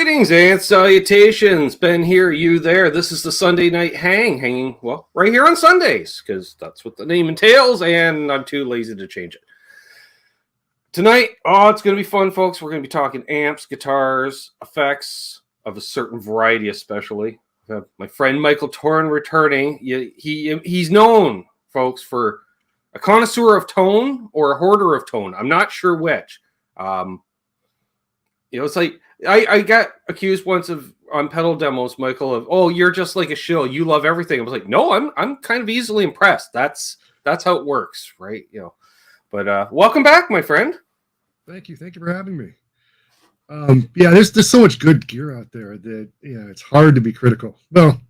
Greetings and salutations. Ben here, you there. This is the Sunday Night hanging, well, right here on Sundays, because that's what the name entails, and I'm too lazy to change it. Tonight, it's going to be fun, folks. We're going to be talking amps, guitars, effects of a certain variety, especially. My friend Michael Toren returning. He's known, folks, for a connoisseur of tone or a hoarder of tone. I'm not sure which. It's like I got accused once of on pedal demos, Michael, of, oh, you're just like a shill. You love everything. I was like, no, I'm kind of easily impressed. That's how it works, right? But welcome back, my friend. Thank you for having me. There's so much good gear out there that it's hard to be critical. Well,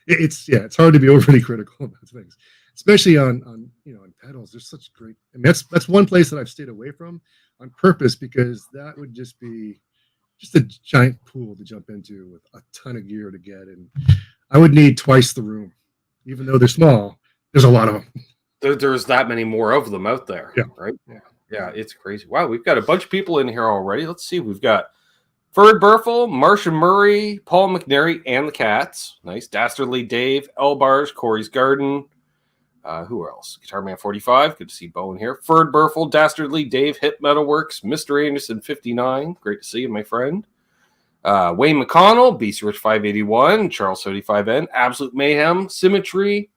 it's hard to be overly critical about things, especially on pedals. There's such great. I mean, that's one place that I've stayed away from on purpose, because that would just be a giant pool to jump into with a ton of gear to get, and I would need twice the room. Even though they're small, there's a lot of them. There's that many more of them out there, right? Yeah, it's crazy. Wow, we've got a bunch of people in here already. Let's see. We've got Ferd Burfel, Marcia Murray, Paul McNary, and the Cats. Nice. Dastardly Dave, Elbars, Corey's Garden. Who else? Guitar Man 45. Good to see Bo in here. Ferd Burfel, Dastardly Dave, Hip Metalworks, Mr. Anderson 59. Great to see you, my friend. Wayne McConnell, BC Rich 581, Charles 75N, Absolute Mayhem, Symmetry.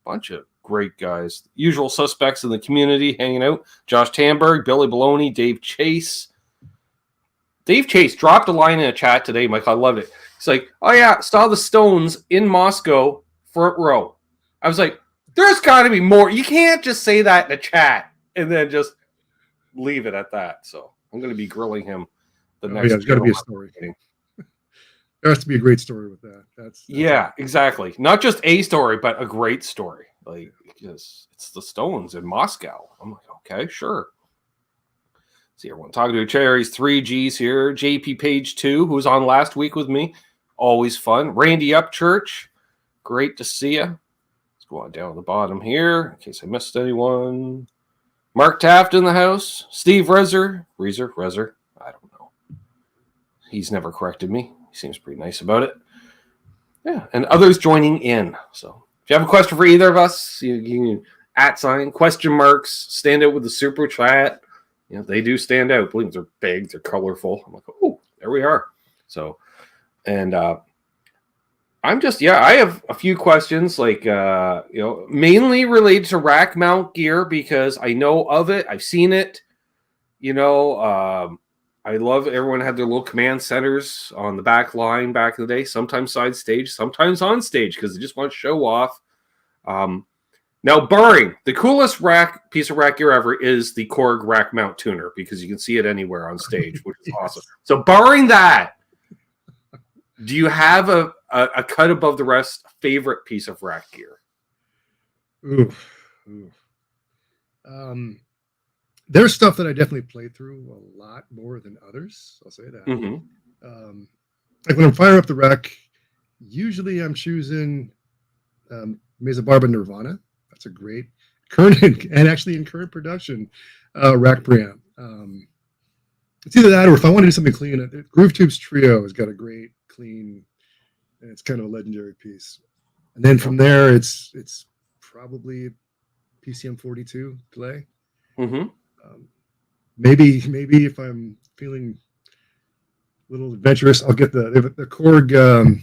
Bunch of great guys. Usual suspects in the community hanging out. Josh Tamberg, Billy Baloney, Dave Chase. Dave Chase dropped a line in a chat today, Mike. I loved it. He's like, oh yeah, saw the Stones in Moscow, front row. I was like, there's got to be more. You can't just say that in a chat and then just leave it at that. So I'm going to be grilling him the next. There's got to be a story. There has to be a great story with that. That's exactly. Not just a story, but a great story. Like, because it's the Stones in Moscow. I'm like, okay, sure. See everyone talking to Cherries. 3Gs here. JP Page 2, who was on last week with me. Always fun. Randy Upchurch. Great to see you. Go on down to the bottom here in case I missed anyone. Mark Taft in the house. Steve Rezer. I don't know. He's never corrected me. He seems pretty nice about it. Yeah, and others joining in. So if you have a question for either of us, you can @ question marks, stand out with the super chat. They do stand out. Believe they're big, they're colorful. I'm like, oh, there we are. So, and I'm just, I have a few questions, like, mainly related to rack mount gear, because I know of it. I've seen it. I love everyone had their little command centers on the back line back in the day, sometimes side stage, sometimes on stage, because they just want to show off. Now, barring the coolest piece of rack gear ever is the Korg rack mount tuner, because you can see it anywhere on stage, which is Yes. awesome. So barring that, do you have a cut above the rest favorite piece of rack gear? Ooh. There's stuff that I definitely play through a lot more than others. I'll say that. Mm-hmm. Like when I'm firing up the rack, usually I'm choosing Mesa Barba Nirvana. That's a great current and actually in current production rack preamp. It's either that, or if I want to do something clean, Groove Tubes Trio has got a great clean, and it's kind of a legendary piece. And then from there, it's probably PCM 42 delay. Mm-hmm. Maybe if I'm feeling a little adventurous, I'll get the Korg.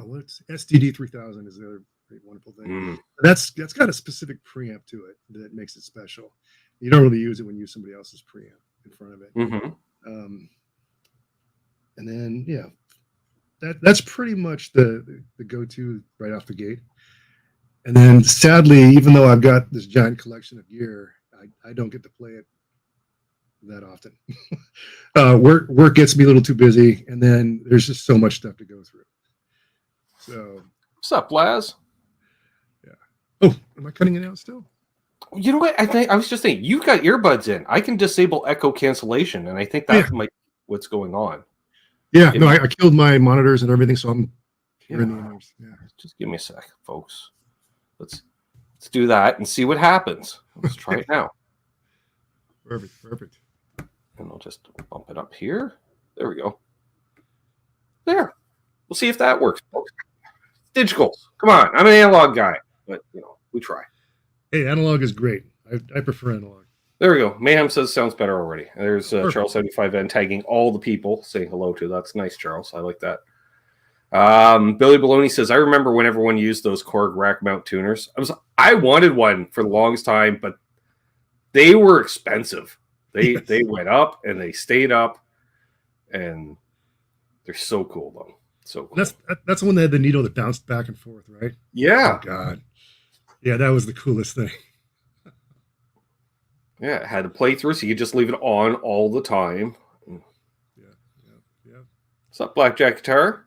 What's SDD 3000 is the other great wonderful thing. That's got a specific preamp to it that makes it special. You don't really use it when you use somebody else's preamp in front of it. Mm-hmm. And then that's pretty much the go-to right off the gate. And then sadly, even though I've got this giant collection of gear, I don't get to play it that often. Work gets me a little too busy, and then there's just so much stuff to go through. So what's up, Laz? Yeah. Oh, am I cutting it out still? You know what? I was just thinking, you've got earbuds in. I can disable echo cancellation, and I think that might be what's going on. Yeah, no, I killed my monitors and everything, so I'm hearing the others. Yeah. Just give me a sec, folks. Let's do that and see what happens. Let's try it now. Perfect. And I'll just bump it up here. There we go. There. We'll see if that works, folks. Digitals. Come on. I'm an analog guy, but we try. Hey, analog is great. I prefer analog. There we go. Mayhem says sounds better already. There's Charles 75N tagging all the people, saying hello to. That's nice, Charles. I like that. Billy Baloney says, I remember when everyone used those Korg rack mount tuners. I wanted one for the longest time, but they were expensive. They went up and they stayed up, and they're so cool though. So cool. That's the one that had the needle that bounced back and forth, right? Yeah. Oh God. Yeah, that was the coolest thing. Yeah, it had to play through, so you could just leave it on all the time. Yeah. What's up, Blackjack Guitar?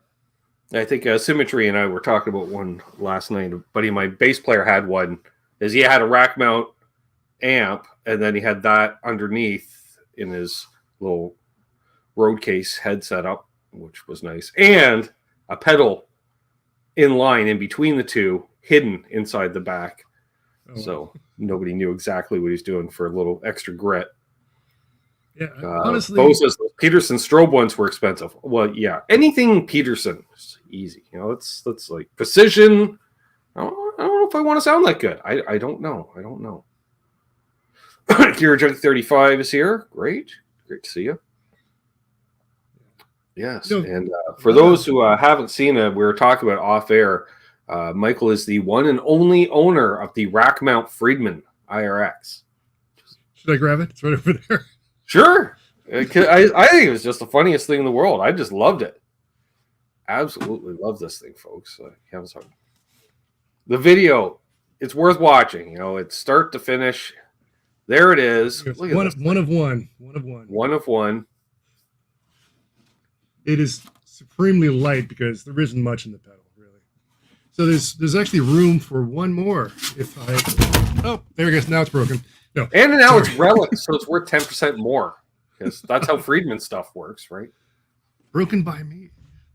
I think Symmetry and I were talking about one last night. A buddy of my bass player had one. He had a rack mount amp, and then he had that underneath in his little road case head setup, which was nice, and a pedal in line in between the two, hidden inside the back. Oh. So nobody knew exactly what he's doing for a little extra grit. Yeah, honestly, Bo says Peterson strobe ones were expensive. Well, yeah, anything Peterson is easy. That's like precision. I don't know if I want to sound that good. I don't know. Kira Junk 35 is here. Great to see you. Yes, and for those who haven't seen it, we were talking about off air. Michael is the one and only owner of the rack mount Friedman IR-X. Should I grab it? It's right over there. Sure. I think it was just the funniest thing in the world. I just loved it. Absolutely love this thing, folks. The video, it's worth watching. It's start to finish. There it is. One of one. One of one. It is supremely light because there isn't much in the pedal, really. So there's actually room for one more. There it goes. Now it's broken. No, and now it's relic, so it's worth 10% more because that's how Friedman stuff works, right? Broken by me.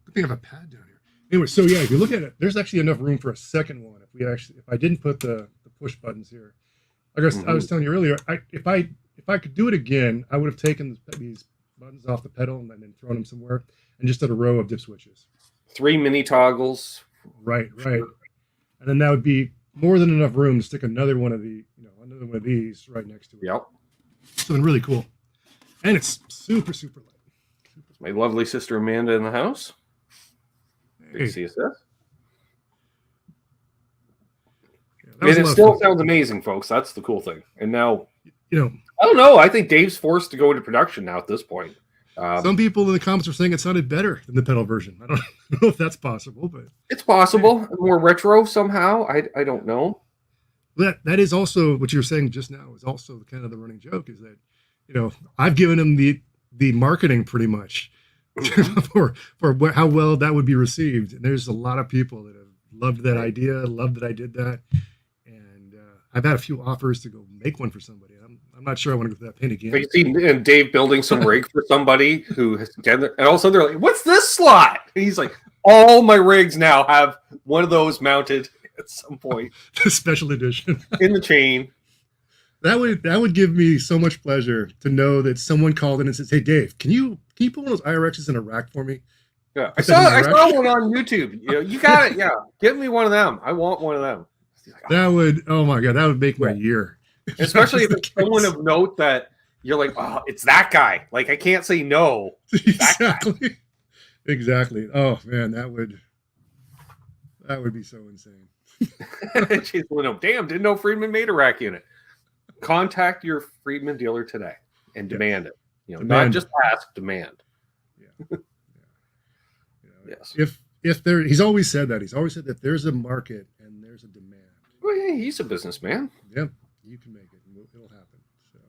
Good thing I have a pad down here. Anyway, so yeah, if you look at it, there's actually enough room for a second one. If I didn't put the push buttons here, I was telling you earlier, if I could do it again, I would have taken these buttons off the pedal and then thrown them somewhere and just did a row of dip switches. 3 mini toggles. Right. And then that would be more than enough room to stick another one of these right next to it. Yep. Something really cool. And it's super, super light. My lovely sister Amanda in the house. Hey. See us there. Yeah, and it still sounds amazing, folks. That's the cool thing. And now, I don't know. I think Dave's forced to go into production now at this point. Some people in the comments are saying it sounded better than the pedal version. I don't know if that's possible, but it's possible. More retro somehow. I don't know. That is also what you were saying just now. Is also kind of the running joke is that I've given him the marketing pretty much for how well that would be received, and there's a lot of people that have loved that idea, loved that I did that, and I've had a few offers to go make one for somebody. I'm not sure I want to go through that pain again. But you see Dave building some rig for somebody who has, and all of a sudden they're like, "What's this slot?" And he's like, "All my rigs now have one of those mounted at some point." The special edition in the chain. That would give me so much pleasure to know that someone called in and says, "Hey, Dave, can you put one of those IR-X's in a rack for me?" Yeah, I saw one on YouTube. You got it. Yeah, give me one of them. I want one of them. Like, that would, oh my God, that would make my year. Especially if it's someone of note that you're like, oh, it's that guy. Like, I can't say no. Exactly. Exactly. Oh man, that would be so insane. She's like, damn, didn't know Friedman made a rack unit. Contact your Friedman dealer today and demand it. Not just ask, demand. Yeah. Yes. If there, he's always said that. He's always said that there's a market and there's a demand. Well, yeah, he's a businessman. Yep, you can make it. It'll happen. So.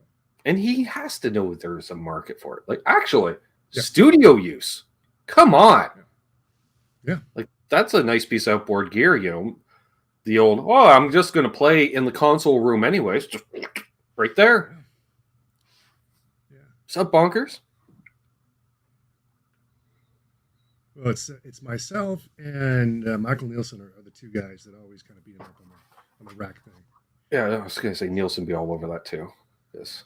And he has to know there's a market for it. Like, actually, studio use. Come on. Yeah. Like, that's a nice piece of outboard gear, The old, I'm just going to play in the console room anyways. Just right there. Yeah. What's up, Bonkers? Well, it's myself and Michael Nielsen are the two guys that always kind of beat him up on the rack thing. Yeah, I was going to say Nielsen be all over that too. That's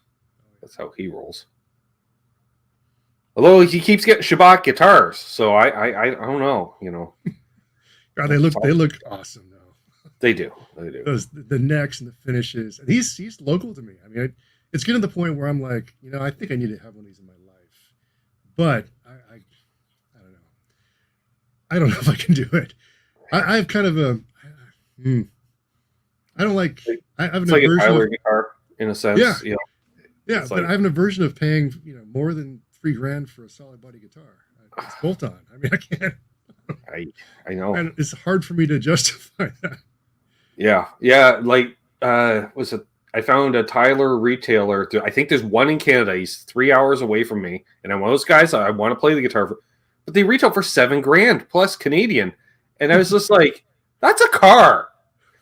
how he rolls. Although he keeps getting Shabbat guitars, so I don't know. You know, God, they look awesome though. They do. The necks and the finishes, and he's local to me. I mean, it's getting to the point where I'm like, you know, I think I need to have one of these in my life, but I don't know. I don't know if I can do it. I have kind of a. I don't like. I have an like aversion a Tyler of, guitar in a sense. Yeah. You know, yeah, but I have an aversion of paying more than $3,000 for a solid body guitar. It's bolt on. I mean, I can't. I know. And it's hard for me to justify that. Yeah. Like, was it? I found a Tyler retailer. I think there's one in Canada. He's 3 hours away from me, and I'm one of those guys. I want to play the guitar, but they retail for $7,000 plus Canadian, and I was just like, "That's a car."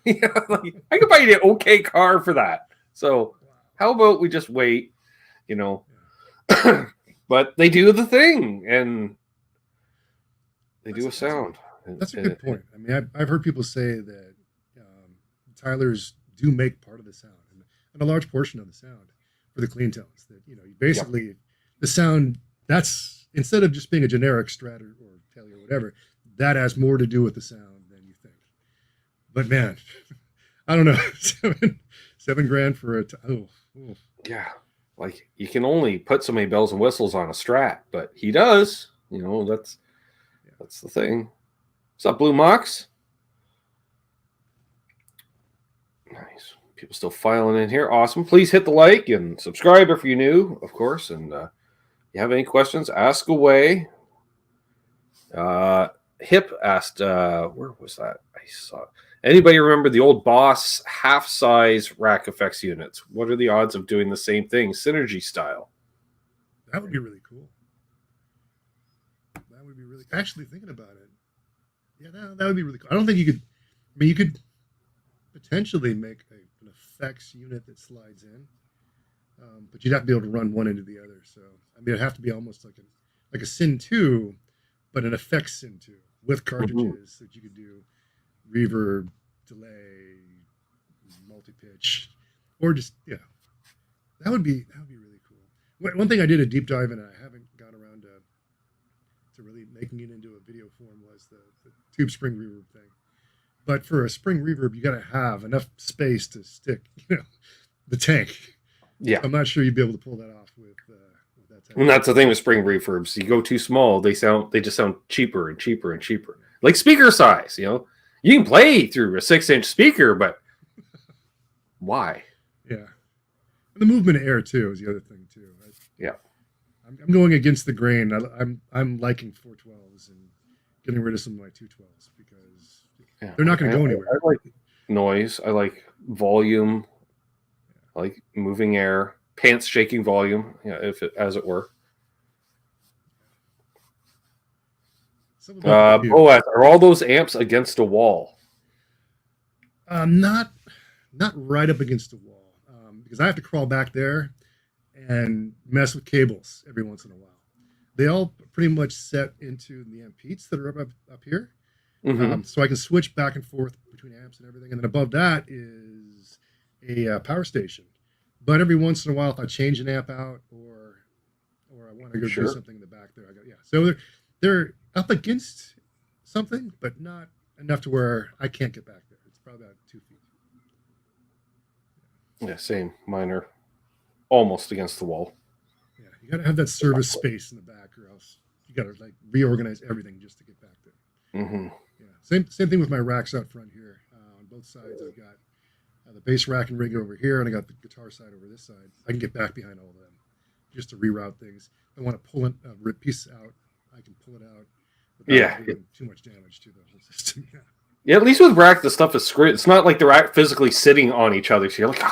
Yeah, like, I could buy you an okay car for that. So, how about we just wait? You know, but they do the thing, and they do a sound. That's a good point. I mean, I've heard people say that Tylers do make part of the sound and a large portion of the sound for the clean tones. That basically the sound that's instead of just being a generic Strat or Tele or whatever, that has more to do with the sound than you think. But man, I don't know, $7,000 for yeah. Like you can only put so many bells and whistles on a Strat, but he does. You know, that's the thing. What's up, Blue Mox? Nice. People still filing in here. Awesome. Please hit the like and subscribe if you're new, of course. And if you have any questions, ask away. Hip asked, where was that? I saw it. Anybody remember the old Boss half-size rack effects units? What are the odds of doing the same thing, synergy style? That would be really cool. That would be really actually thinking about it. Yeah, that would be really cool. I don't think you could. I mean, you could potentially make an effects unit that slides in, but you'd have to be able to run one into the other. So I mean, it'd have to be almost like a Syn 2, but an effects Syn 2 with cartridges that you could do reverb, delay, multi-pitch, or just that would be really cool. One thing I did a deep dive in, and I haven't got around to really making it into a video form, was the tube spring reverb thing. But for a spring reverb, you got to have enough space to stick, the tank. Yeah, I'm not sure you'd be able to pull that off with that tank. And that's the thing with spring reverbs. You go too small, they just sound cheaper and cheaper and cheaper. Like speaker size, you can play through a 6-inch speaker, but why? Yeah, and the movement of air too is the other thing too. I'm going against the grain. I'm liking 412s and getting rid of some of my 212s because they're not going to go anywhere. I like noise. I like volume. I like moving air, pants shaking volume, as it were. Are all those amps against a wall? Not right up against the wall, because I have to crawl back there and mess with cables every once in a while. They all pretty much set into the amp peats that are up here. So I can switch back and forth between amps and everything. And then above that is a power station. But every once in a while, if I change an amp out or I want to go do something in the back there, So they're up against something, but not enough to where I can't get back there. It's probably about 2 feet. Yeah, same. Mine are almost against the wall. Yeah, you got to have that service space in the back, or else you got to reorganize everything just to get back there. Yeah, same thing with my racks out front here. On both sides, I've got the bass rack and rig over here, and I got the guitar side over this side. I can get back behind all of them just to reroute things. If I want to pull a piece out, I can pull it out without doing too much damage to the whole system. Yeah, at least with rack, the stuff is screwed. It's not like the rack physically sitting on each other. So you're like,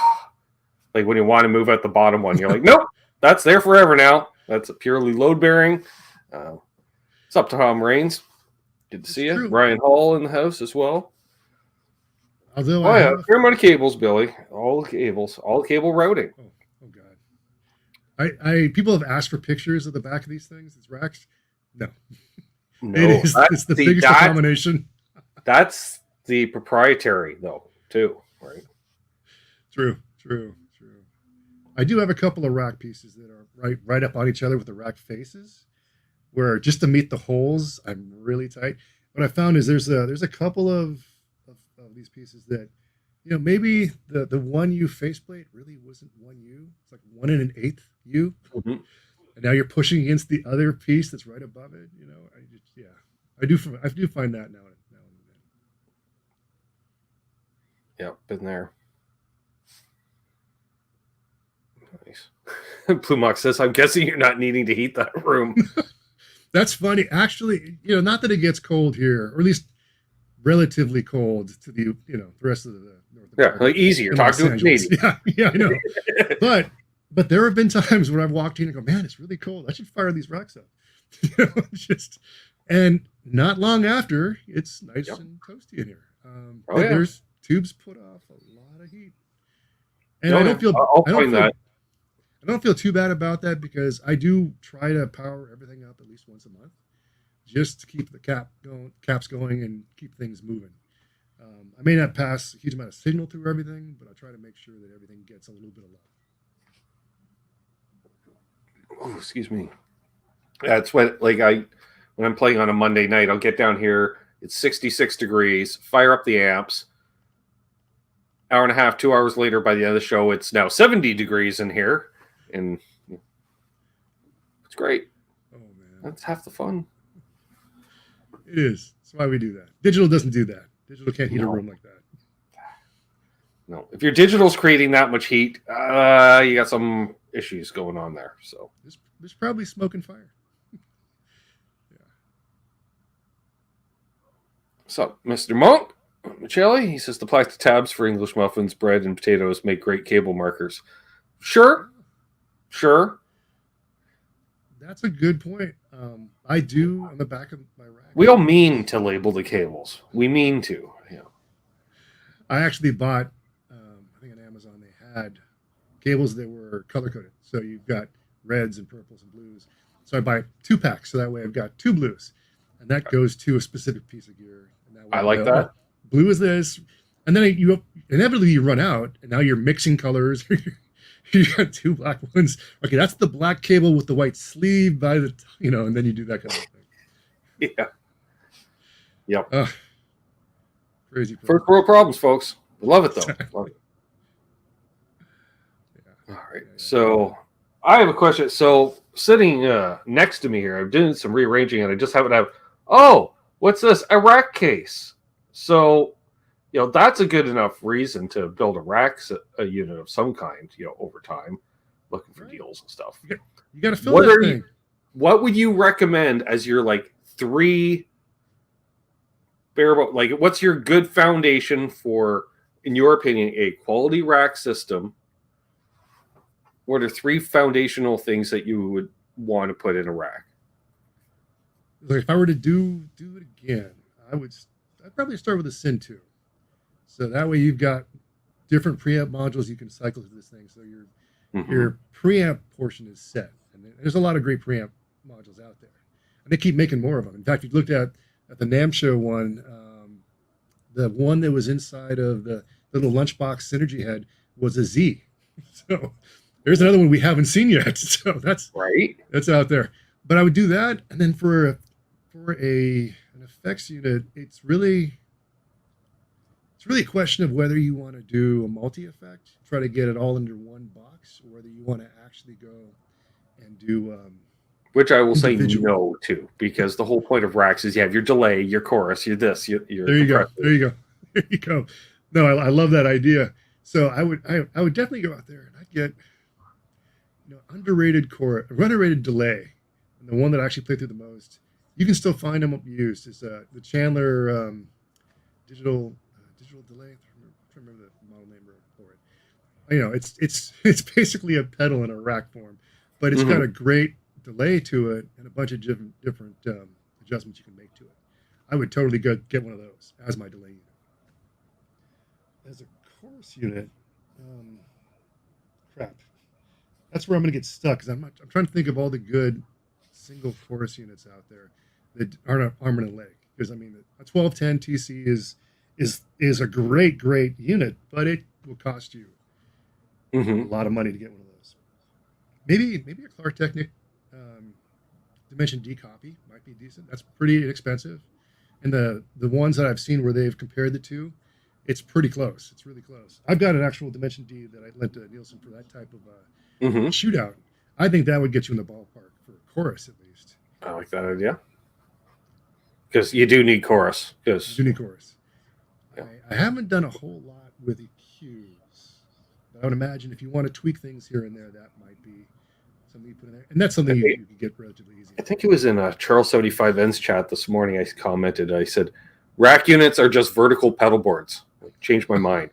like when you want to move out the bottom one, you're like, nope, that's there forever now. That's a purely load bearing. What's up, Tom Rains? Good to see you. Ryan Hall in the house as well. Although fair amount of cables, Billy. All the cables, all the cable routing. Oh God. People have asked for pictures of the back of these things. It's racks. No. It's the biggest combination. That's the proprietary, though, too, right? True. I do have a couple of rack pieces that are right up on each other with the rack faces. where just to meet the holes, I'm really tight. What I found is there's a couple of these pieces that, maybe the one U faceplate really wasn't one U. It's like 1 1/8 U, Mhm. and now you're pushing against the other piece that's right above it. I do find that now and then. Yeah, been there. Nice. Plumox says, I'm guessing you're not needing to heat that room. That's funny. Actually, not that it gets cold here, or at least relatively cold to the rest of the North America. Yeah, like easier. Talk to a Canadian. Yeah, I know. but there have been times when I've walked in and go, man, it's really cold. I should fire these racks up. And not long after, it's nice and toasty in here. There's tubes put off a lot of heat, and I don't feel too bad about that, because I do try to power everything up at least once a month, just to keep the caps going and keep things moving. I may not pass a huge amount of signal through everything, but I try to make sure that everything gets a little bit of love. Oh, excuse me. That's what, when I'm playing on a Monday night, I'll get down here. It's 66 degrees. Fire up the amps. Hour and a half, 2 hours later, by the end of the show, it's now 70 degrees in here, and it's great. Oh man, that's half the fun. It is. That's why we do that. Digital doesn't do that. Digital can't heat a room like that. No, if your digital's creating that much heat, you got some issues going on there. So there's probably smoke and fire. Yeah. What's up, Mr. Monk? Michelli, he says the plastic tabs for English muffins, bread, and potatoes make great cable markers. Sure. That's a good point. I do on the back of my rack. We don't mean to label the cables. We mean to. Yeah. I actually bought, I think on Amazon, they had cables that were color coded. So you've got reds and purples and blues. So I buy 2 packs. So that way I've got 2 blues. And that goes to a specific piece of gear. And that way I like that. Blue is this. And then inevitably you run out, and now you're mixing colors. You got 2 black ones. Okay, that's the black cable with the white sleeve and then you do that kind of thing. Yeah. Yep. Crazy. First world problems, folks. We love it, though. Love it. Yeah. All right. Yeah. So I have a question. So sitting next to me here, I'm doing some rearranging, and I just happen to have, what's this? A rack case. So, that's a good enough reason to build a unit of some kind, over time, looking for deals and stuff. You got to fill that thing. What would you recommend as your 3 bare, what's your good foundation for, in your opinion, a quality rack system? What are 3 foundational things that you would want to put in a rack? If I were to do it again, I'd probably start with a Syn 2. So that way you've got different preamp modules you can cycle through this thing. So your preamp portion is set. And there's a lot of great preamp modules out there. And they keep making more of them. In fact, if you looked at the NAMM show one, the one that was inside of the little lunchbox Synergy head was a Z. So there's another one we haven't seen yet. So that's right. That's out there. But I would do that. And then for an effects unit, it's really a question of whether you want to do a multi-effect, try to get it all under one box, or whether you want to actually go and do which I will say no to, because the whole point of racks is you have your delay, your chorus, your this, your there you go. No, I love that idea. So I would definitely go out there and I'd get underrated delay, and the one that I actually play through the most. You can still find them used. Is the Chandler digital delay. I can't remember the model name for it. It's basically a pedal in a rack form, but it's got a great delay to it and a bunch of different adjustments you can make to it. I would totally get one of those as my delay unit. As a chorus unit, that's where I'm going to get stuck, because I'm trying to think of all the good single chorus units out there that aren't arm and a leg. Because a 1210 TC is a great unit, but it will cost you a lot of money to get one of those. Maybe a Clark Technic Dimension D copy might be decent. That's pretty inexpensive. And the ones that I've seen where they've compared the two, it's pretty close. It's really close. I've got an actual Dimension D that I lent to Nielsen for that type of shootout. I think that would get you in the ballpark for a chorus at least. I like that idea. Because you do need chorus. You do need chorus. Yeah. I haven't done a whole lot with EQs. But I would imagine if you want to tweak things here and there, that might be something you put in there. And that's something you can get relatively easy. I think it was in a Charles 75N's chat this morning. I commented, I said, rack units are just vertical pedal boards. Changed my mind.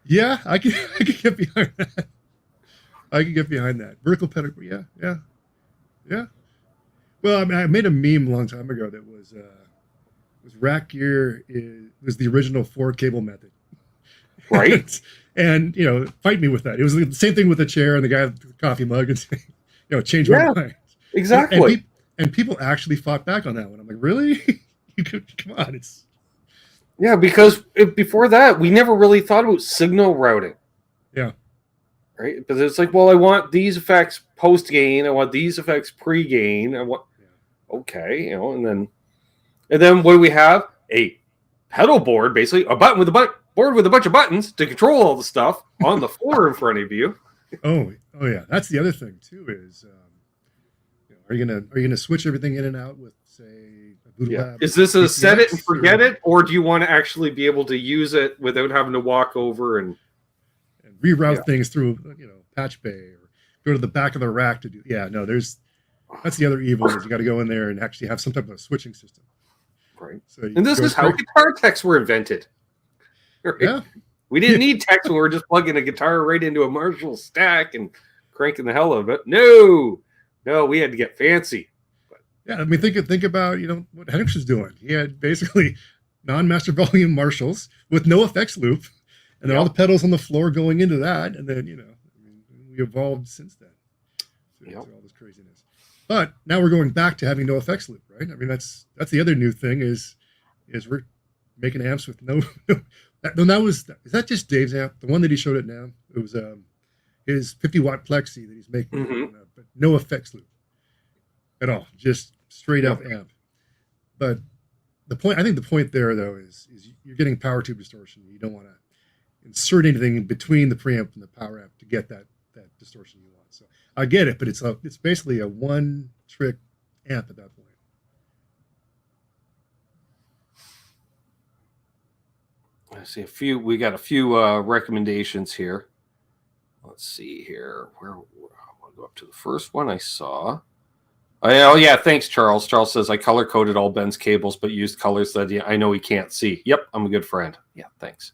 Yeah, I can get behind that. I can get behind that. Vertical pedal, yeah. Well, I mean, I made a meme a long time ago that was rack gear was the original 4-cable method. Right. And, fight me with that. It was the same thing with the chair and the guy with the coffee mug and saying, change my mind. Exactly. And people actually fought back on that one. I'm like, really? Come on, it's... Yeah, because before that, we never really thought about signal routing. Yeah. Right? But it's like, well, I want these effects post-gain. I want these effects pre-gain. I want... Okay, and then what do we have? A pedal board, basically, a button with board with a bunch of buttons to control all the stuff on the floor in front of you. Oh yeah. That's the other thing, too, is... Are you gonna switch everything in and out with, say, a Voodoo Lab? Is this a set it and forget it, or do you want to actually be able to use it without having to walk over and reroute things through, patch bay or go to the back of the rack to do? Yeah, no, that's the other evil is you got to go in there and actually have some type of a switching system. Right. So and this is how guitar techs were invented. Right? Yeah. We didn't need techs when we were just plugging a guitar right into a Marshall stack and cranking the hell out of it. No, we had to get fancy. Yeah, I mean, think about what Hendrix was doing. He had basically non-master volume Marshalls with no effects loop, and then all the pedals on the floor going into that, and then we evolved since then. Through all this craziness. But now we're going back to having no effects loop, right? I mean, that's the other new thing is we're making amps with no. Is that just Dave's amp? The one that he showed it now. It was his 50-watt plexi that he's making, but no effects loop at all, just straight up amp. But I think the point there though is you're getting power tube distortion. You don't want to insert anything in between the preamp and the power amp to get that distortion you want. So I get it, but it's basically a one trick amp at that point. I see we got a few recommendations here. Let's see here. I want to go up to the first one I saw. Oh, yeah. Thanks, Charles. Charles says, I color-coded all Ben's cables, but used colors that I know he can't see. Yep, I'm a good friend. Yeah, thanks.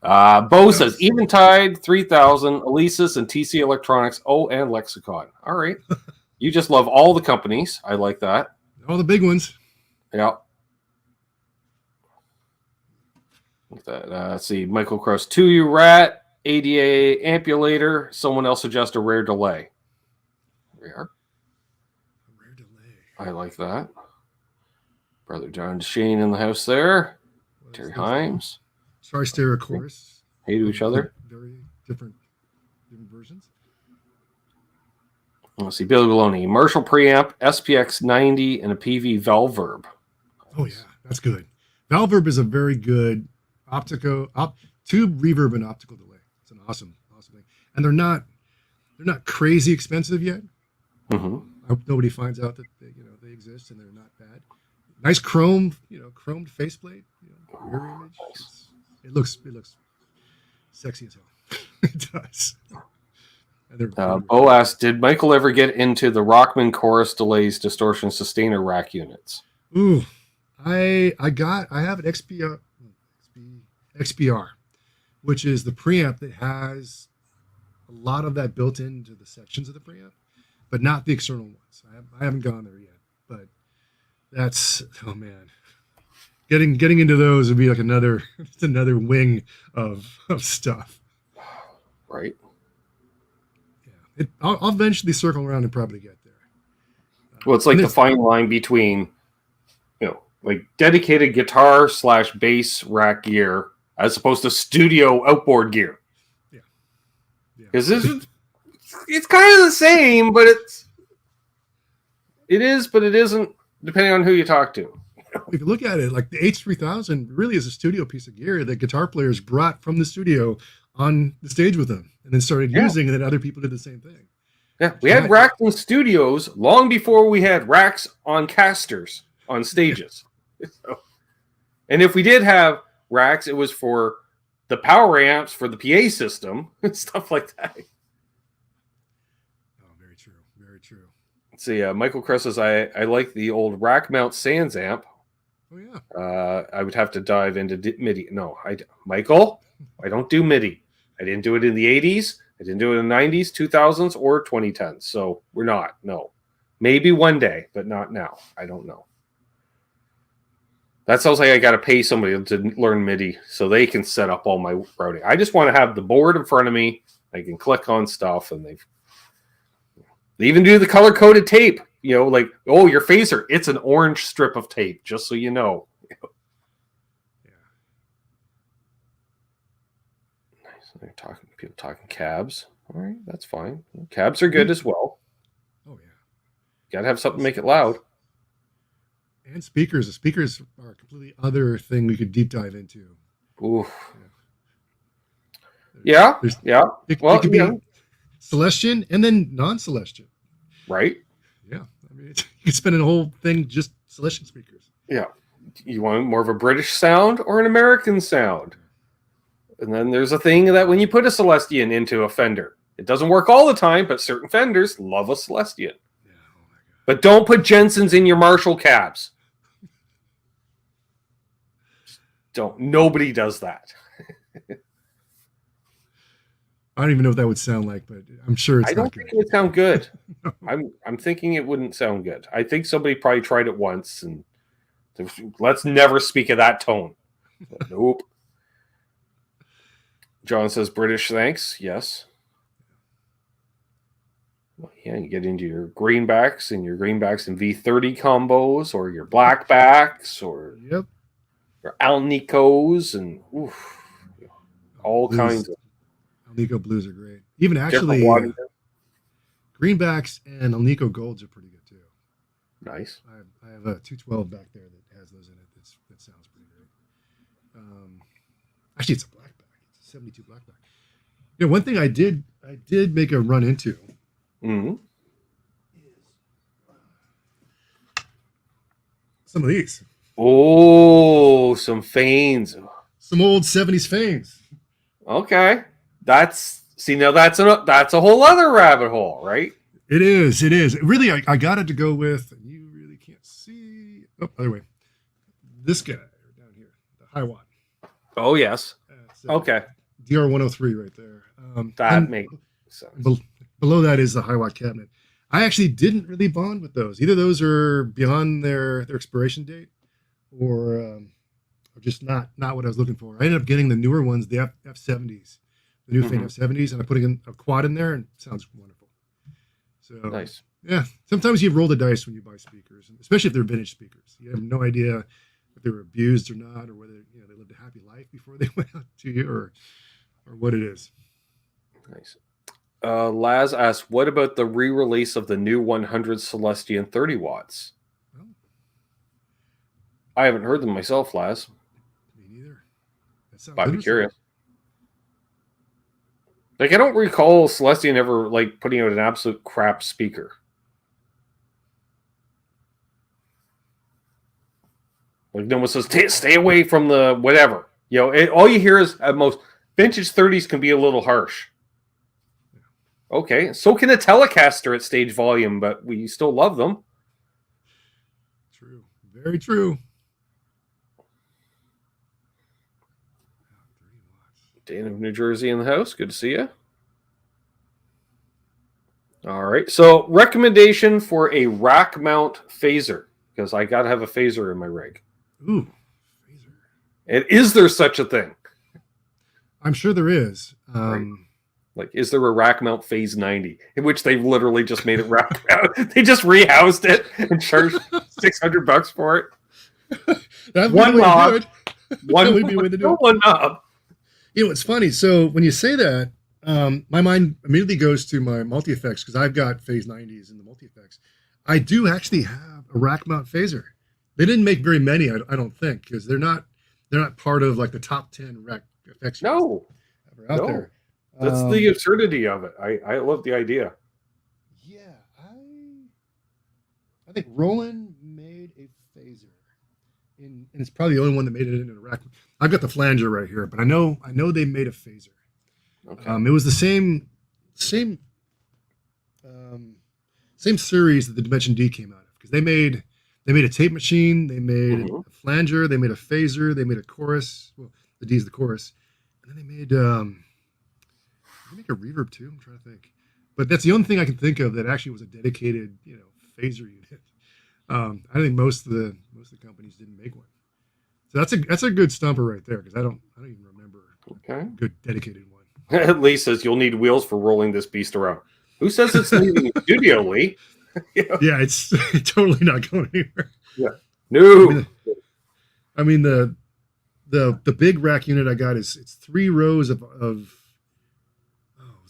Bo says, Eventide, 3000, Alesis, and TC Electronics. Oh, and Lexicon. All right. You just love all the companies. I like that. All the big ones. Yeah. Look at that. Let's see. Michael Cross, 2U Rat. ADA ampulator. Someone else suggest a rare delay. There we are. A rare delay. I like that. Brother John Shane in the house there. Terry Himes. Sorry, stereo chorus. Hey to each other. Very different versions. Let's see. Billy Baloney. Marshall preamp, SPX 90, and a PV Valverb. Oh yeah, that's good. Valverb is a very good tube reverb and optical delay. It's an awesome thing, and they're not crazy expensive yet. Mm-hmm. I hope nobody finds out that they exist and they're not bad. Nice chromed faceplate. Mirror image. It looks sexy as hell. It does. Bo asked, did Michael ever get into the Rockman chorus delays, distortion, sustainer rack units? Ooh, I have an XPR, which is the preamp that has a lot of that built into the sections of the preamp, but not the external ones. I haven't gone there yet, but that's, oh man, getting into those would be like another wing of stuff. Right. Yeah, I'll eventually circle around and probably get there. Well, it's like the fine line between, like dedicated guitar / bass rack gear as opposed to studio outboard gear. Yeah. Because it's kind of the same, but it's It is, but it isn't, depending on who you talk to. If you look at it, like the H3000 really is a studio piece of gear that guitar players brought from the studio on the stage with them and then started using, and then other people did the same thing. Yeah, we had racks in studios long before we had racks on casters on stages. So, and if we did have racks, it was for the power amps for the PA system and stuff like that. Oh, very true. Very true. Let's see, Michael Kress says, I like the old rack mount Sans amp. Oh, yeah. I would have to dive into MIDI. No, Michael, I don't do MIDI. I didn't do it in the 80s. I didn't do it in the 90s, 2000s, or 2010s. So we're not. No. Maybe one day, but not now. I don't know. That sounds like I got to pay somebody to learn MIDI so they can set up all my routing. I just want to have the board in front of me. I can click on stuff, and they even do the color-coded tape. You know, like, oh, your phaser, it's an orange strip of tape, just so you know. Yeah. Nice. They're people talking cabs. All right, that's fine. Cabs are good as well. Oh, yeah. Got to have something to make it loud. And speakers. The speakers are a completely other thing we could deep dive into. Ooh. Yeah. Yeah. It could be Celestian and then non-Celestian. Right. Yeah. I mean, you could spend a whole thing just Celestian speakers. Yeah. You want more of a British sound or an American sound? And then there's a thing that when you put a Celestian into a Fender, it doesn't work all the time, but certain Fenders love a Celestian. Yeah, oh my God. But don't put Jensens in your Marshall cabs. Don't. Nobody does that. I don't even know what that would sound like, but I'm sure it's I don't think it would sound good. I'm thinking it wouldn't sound good. I think somebody probably tried it once, and let's never speak of that tone. Nope. John says British, thanks. Yes. Well, yeah, you get into your greenbacks and V30 combos, or your blackbacks, or yep, your Alnicos, and all blues. kinds of. Alnico blues are great. Even actually, greenbacks and Alnico golds are pretty good too. Nice. I have a 212 back there that has those in it. That sounds pretty great. Actually, it's a blackback. It's a 72 blackback. You know, one thing I did make a run into. Mm-hmm. Some of these. Oh, some Fanes. Some old 70s Fanes. Okay. That's a whole other rabbit hole, right? It is. Really, I got it to go with, and you really can't see. Oh, other way. This guy down here, the high watt. Oh, yes. Okay. DR103 right there. That makes sense. Below that is the high watt cabinet. I actually didn't really bond with those. Either those are beyond their expiration date, or just not what I was looking for. I ended up getting the newer ones, the F70s, the new Fane F70s, and I'm putting in a quad in there, and it sounds wonderful. So nice. Yeah, sometimes you roll the dice when you buy speakers, especially if they're vintage speakers. You have no idea if they were abused or not, or whether they lived a happy life before they went out to you, or what it is. Nice. Laz asks, what about the re-release of the new 100 Celestian 30 watts? Oh. I haven't heard them myself, Laz. Me neither. That sounds I'd be curious. Like, I don't recall Celestian ever putting out an absolute crap speaker. Like, no one says, stay away from the whatever. All you hear is at most vintage 30s can be a little harsh. Okay, so can a Telecaster at stage volume, but we still love them. True. Very true. Dan of New Jersey in the house. Good to see you. All right. So, recommendation for a rack mount phaser, because I got to have a phaser in my rig. Ooh, phaser. And is there such a thing? I'm sure there is. Right. Is there a rack mount Phase 90, in which they literally just made it rack mount? They just rehoused it and charged $600 for it. One knob. One knob. It's funny. So when you say that, my mind immediately goes to my multi-effects, because I've got Phase 90s in the multi-effects. I do actually have a rack mount phaser. They didn't make very many, I don't think, because they're not part of like the top 10 rack effects No, that are out there. That's the absurdity of it. I love the idea. Yeah, I think Roland made a phaser, and it's probably the only one that made it into a rack. I've got the flanger right here, but I know they made a phaser. Okay. It was the same series that the Dimension D came out of, because they made a tape machine, they made a flanger, they made a phaser, they made a chorus. Well, the D is the chorus, and then they made a reverb too. I'm trying to think, but that's the only thing I can think of that actually was a dedicated, phaser unit. I think most of the companies didn't make one, so that's a good stumper right there, because I don't even remember a good dedicated one. At least says you'll need wheels for rolling this beast around. Who says it's leaving the studio, Lee? Yeah, it's totally not going anywhere. Yeah, no. I mean the big rack unit I got it's 3 rows of was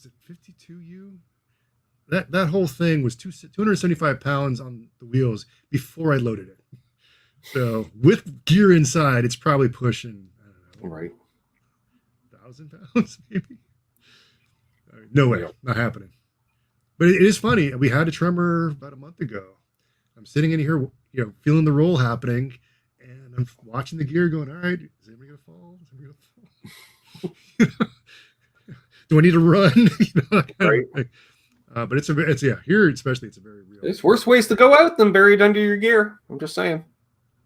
it 52U? That whole thing was 275 pounds on the wheels before I loaded it. So with gear inside, it's probably pushing, I don't know, right, 1,000 pounds maybe. No way, not happening. But it is funny. We had a tremor about a month ago. I'm sitting in here, feeling the roll happening, and I'm watching the gear going, all right, is anybody going to fall? Is anybody going to fall? Do I need to run? Right. But it's here especially, it's a very real. There's worse ways to go out than buried under your gear. I'm just saying.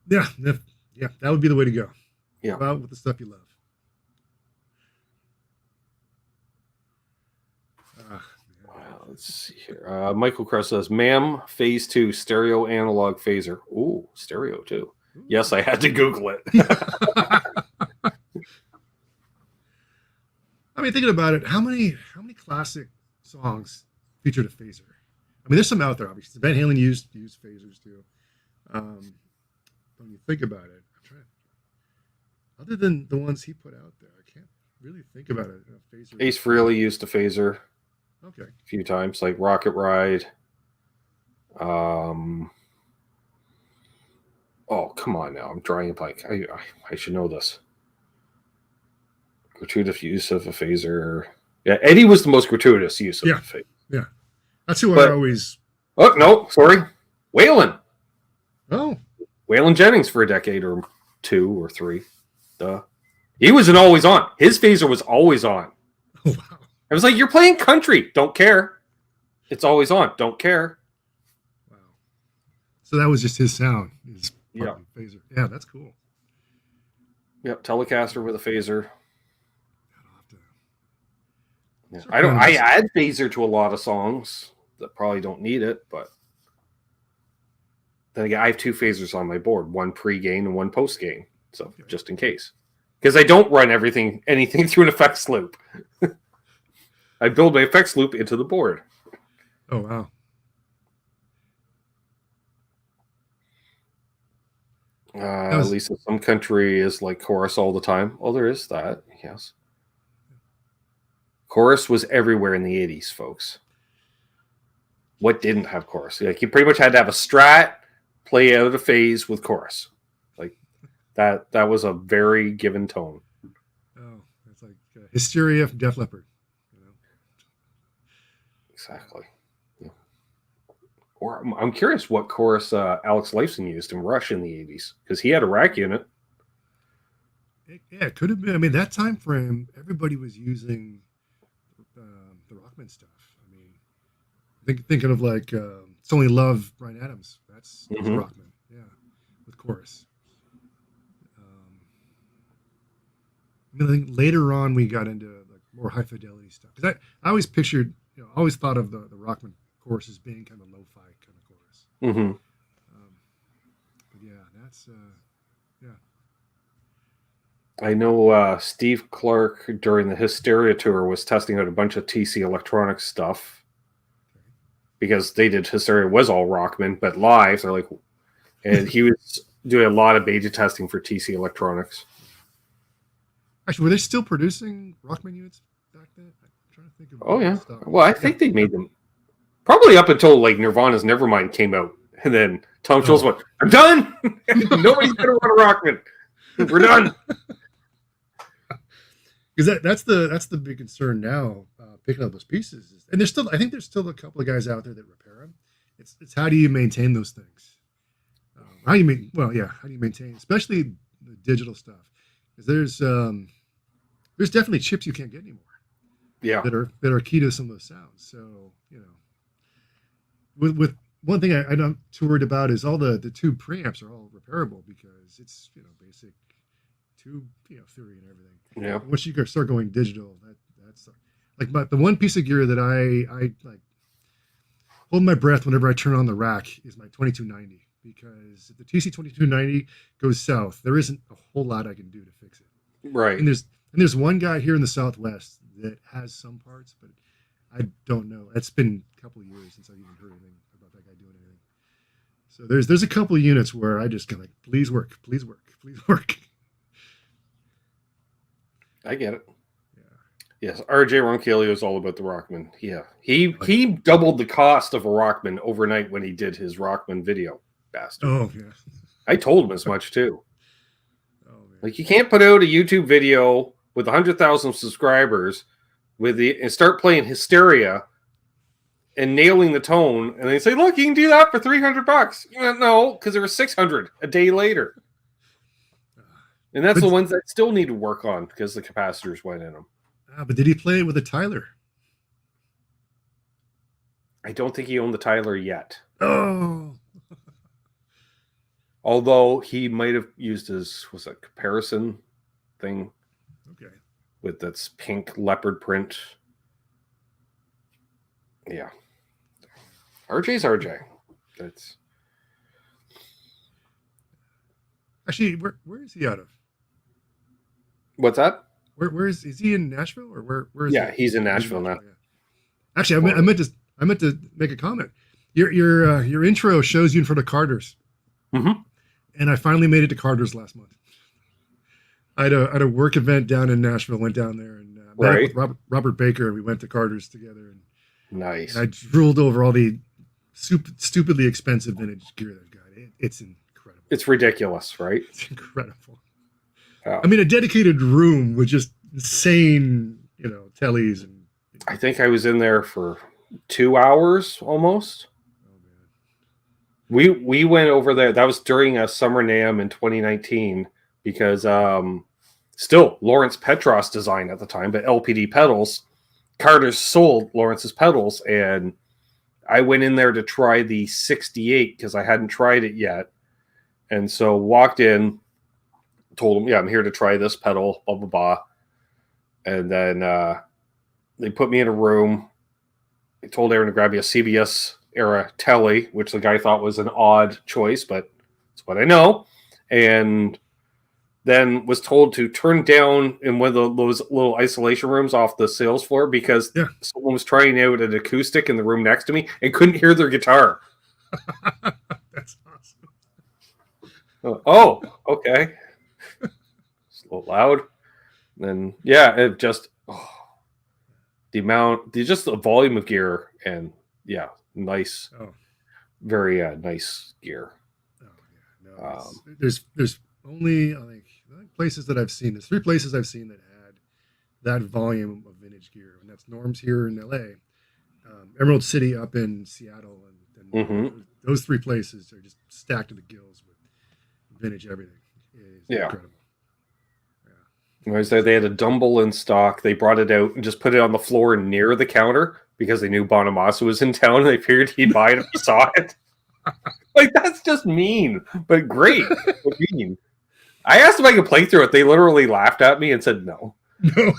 Yeah, that would be the way to go. Yeah. Go out with the stuff you love. Let's see here. Michael Kress says, "Ma'am, phase 2 stereo analog phaser." Ooh, stereo too. Ooh. Yes, I had to Google it. I mean, thinking about it, how many classic songs featured a phaser? I mean, there's some out there, obviously. Van Halen used phasers too. When you think about it, I'm trying. Other than the ones he put out there, I can't really think about it. Phaser. Ace Frehley used a phaser. Okay. A few times, like Rocket Ride. Oh, come on now. I'm drawing a blank. I should know this. Gratuitous use of a phaser. Yeah, Eddie was the most gratuitous use of a phaser. Yeah. That's who I always... Oh, no, sorry. Waylon. Oh. Waylon Jennings for a decade or 2 or 3. He was an always on. His phaser was always on. Oh, wow. I was like, you're playing country. Don't care. It's always on. Don't care. Wow. So that was just his sound. His phaser. Yeah, that's cool. Yep, Telecaster with a phaser. Yeah. I add phaser to a lot of songs that probably don't need it, but then again, I have 2 phasers on my board, one pre-gain and one post-gain. So just in case. Because I don't run anything through an effects loop. I build my effects loop into the board. Oh, wow. At least in some country is like chorus all the time. Oh, there is that. Yes. Chorus was everywhere in the 80s, folks. What didn't have chorus? Like, you pretty much had to have a Strat play out a phase with chorus. Like that was a very given tone. Oh, it's like Hysteria from Def Leppard. Exactly. Yeah. Or I'm curious what chorus Alex Lifeson used in Rush in the 80s, because he had a rack unit. It could have been. I mean, that time frame, everybody was using the Rockman stuff. I mean, thinking of like It's Only Love, Bryan Adams. That's Rockman. Yeah, with chorus. I think later on we got into like more high fidelity stuff, because I always pictured, I always thought of the Rockman chorus as being kind of lo-fi kind of chorus. Mm-hmm. But yeah, that's I know Steve Clark during the Hysteria tour was testing out a bunch of TC Electronics stuff, because they did Hysteria was all Rockman, but live they're like, and he was doing a lot of beta testing for TC Electronics. Actually, were they still producing Rockman units back then? I'm trying to think of. Oh yeah. Well, I think they made them probably up until like Nirvana's Nevermind came out. And then Tom Schultz went, I'm done. Nobody's going to run a Rockman. We're done. Because that's the big concern now, picking up those pieces. And I think there's still a couple of guys out there that repair them. It's how do you maintain those things? How do you maintain, especially the digital stuff? Because there's definitely chips you can't get anymore. Yeah. That are key to some of those sounds. So, with one thing I don't too worried about is all the tube preamps are all repairable because it's basic tube theory and everything. Yeah. Once you start going digital, that's like the one piece of gear that I like hold my breath whenever I turn on the rack is my 2290, because if the TC 2290 goes south, there isn't a whole lot I can do to fix it. Right. And there's one guy here in the Southwest that has some parts, but I don't know. It's been a couple of years since I've even heard anything about that guy doing anything. So there's a couple of units where I just kind of like, please work, please work, please work. I get it. Yeah. Yes, RJ Ronquillo is all about the Rockman. Yeah, he doubled the cost of a Rockman overnight when he did his Rockman video. Bastard. Oh yeah. I told him as much too. Oh man. Like, you can't put out a YouTube video with 100,000 subscribers and start playing Hysteria and nailing the tone, and they say, "Look, you can do that for $300." No, because there were 600 a day later. And that's the ones that still need to work on because the capacitors went in them. But did he play it with a Tyler? I don't think he owned the Tyler yet. Oh. Although he might have used his comparison thing. Okay. With that pink leopard print. Yeah. RJ's RJ. That's actually where is he out of? What's that? Where is he in Nashville or where is he? He's in Nashville now. Yeah. Actually, I meant to make a comment. Your intro shows you in front of Carter's. Mm-hmm. And I finally made it to Carter's last month. I had a work event down in Nashville. Went down there and met up with Robert Baker. We went to Carter's together. And nice. And I drooled over all the stupidly expensive vintage gear they've got. It's incredible. It's ridiculous, right? It's incredible. Oh. I mean, a dedicated room with just insane, tellies and. I think I was in there for 2 hours almost. Oh man. We went over there. That was during a Summer NAMM in 2019 because still Lawrence Petros design at the time, but LPD Pedals. Carter sold Lawrence's pedals, and I went in there to try the 68 because I hadn't tried it yet. And so walked in, told him, I'm here to try this pedal, blah, blah, blah. And then they put me in a room. They told Aaron to grab me a CBS era telly, which the guy thought was an odd choice, but it's what I know. And then was told to turn down in one of those little isolation rooms off the sales floor because someone was trying out an acoustic in the room next to me and couldn't hear their guitar. That's awesome. Oh, okay. It's a little loud. And then, it just, the volume of gear and, nice, very nice gear. Oh, yeah. No, there's only, I think places that I've seen. There's 3 places I've seen that had that volume of vintage gear, and that's Norm's here in LA, Emerald City up in Seattle, and those 3 places are just stacked to the gills with vintage everything. It's incredible. I said they had a Dumble in stock. They brought it out and just put it on the floor near the counter because they knew Bonamassa was in town. And they figured he'd buy it if he saw it. Like, that's just mean, but great. Mean. I asked if I could play through it. They literally laughed at me and said no. No.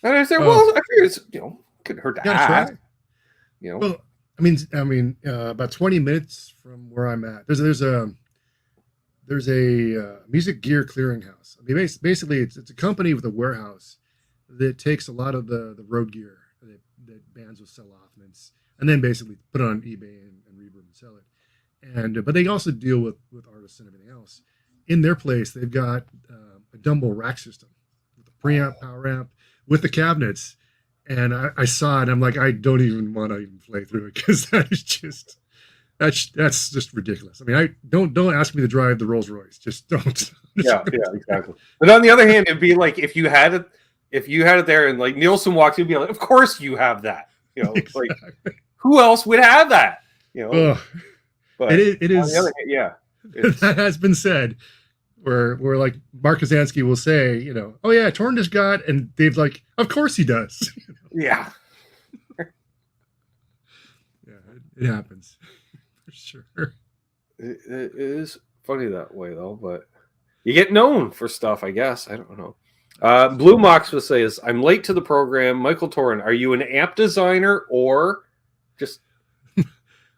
And I said, well, I figured it's, couldn't hurt to ask. Well, I mean, about 20 minutes from where I'm at, there's a music gear clearinghouse. I mean, basically, it's a company with a warehouse that takes a lot of the road gear that bands will sell off, and then basically put it on eBay and Reverb and sell it. And but they also deal with artists and everything else. In their place, they've got a Dumble rack system with a preamp, power amp, with the cabinets, And I saw it. I'm like, I don't even want to even play through it because that is just that's just ridiculous. I mean, I don't ask me to drive the Rolls Royce. Just don't. Yeah, exactly. But on the other hand, it'd be like if you had it there, and like Nielsen walks, you'd be like, of course you have that. You know, Exactly. like who else would have that? You know, but it is. On the other hand, yeah, that has been said. Where like Mark Kazansky will say, you know, oh yeah, Toren just got, and Dave's like, of course he does. Yeah. Yeah, it happens for sure. It is funny that way though, but you get known for stuff, I guess. I don't know. Blue Mox will say is, I'm late to the program. Michael Toren, are you an amp designer or just?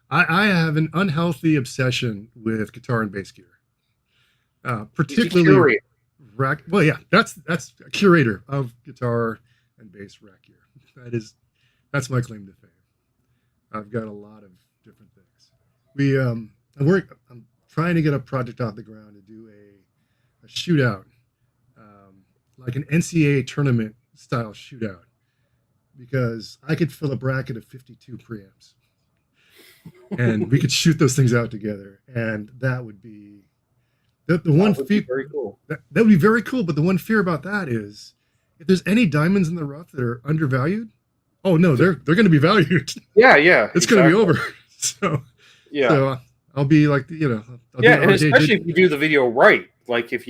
I have an unhealthy obsession with guitar and bass gear. Particularly rack. Well, yeah, that's a curator of guitar and bass rack gear. That's my claim to fame. I've got a lot of different things. I'm trying to get a project off the ground to do a shootout, like an NCAA tournament style shootout, because I could fill a bracket of 52 preamps, and we could shoot those things out together, and that would be. The one fear, very cool. That would be very cool. But the one fear about that is, if there's any diamonds in the rough that are undervalued, oh no, they're going to be valued. Yeah, it's going to be over. So yeah, so I'll be like, you know, and especially if you do the video right, like if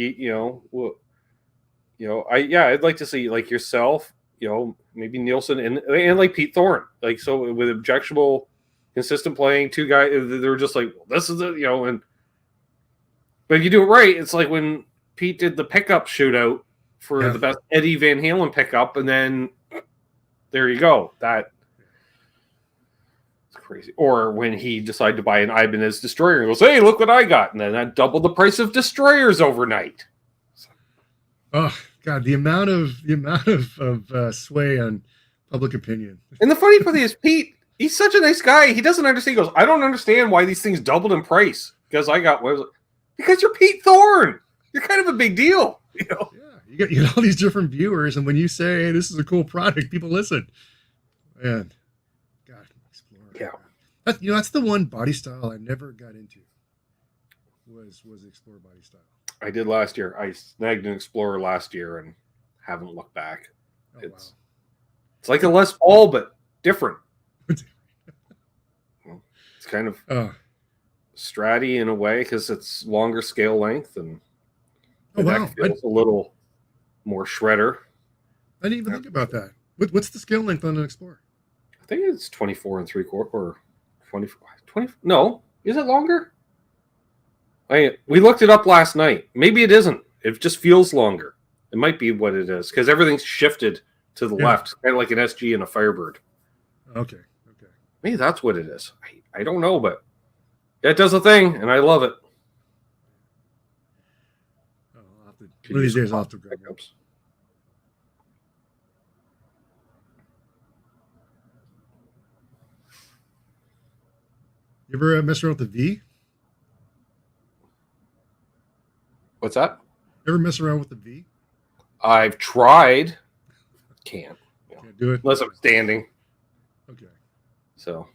I'd like to see like yourself, you know, maybe Nielsen and like Pete Thorne, like so with objectionable, consistent playing, two guys, they're just like, well, this is it, you know, and. But if you do it right, it's like when Pete did the pickup shootout for the best Eddie Van Halen pickup, and then there you go. That's crazy. Or when he decided to buy an Ibanez Destroyer and goes, hey, look what I got. And then that doubled the price of Destroyers overnight. Oh, God, the amount of sway on public opinion. And the funny part is, Pete, he's such a nice guy. He doesn't understand. He goes, I don't understand why these things doubled in price. Because I got one. Because you're Pete Thorne. You're kind of a big deal, you know. Yeah, you get all these different viewers, and when you say, hey, this is a cool product, people listen. And God, Explorer. Yeah. That's the one body style I never got into. Was the Explorer body style. I did last year. I snagged an Explorer last year and haven't looked back. Oh, it's like a Les Paul, but different. It's kind of Stratty in a way because it's longer scale length and the neck feels a little more shredder. I didn't even think about that. What's the scale length on an Explorer? I think it's 24 3/4 or 20. No, is it longer? We looked it up last night. Maybe it isn't. It just feels longer. It might be what it is because everything's shifted to the left, kind of like an SG and a Firebird. Okay. Maybe that's what it is. I don't know, but it does a thing, and I love it. One of these days I'll have to grab it. You ever mess around with the V? What's that? Ever mess around with the V? I've tried. Can't do it unless I'm standing. Okay. So,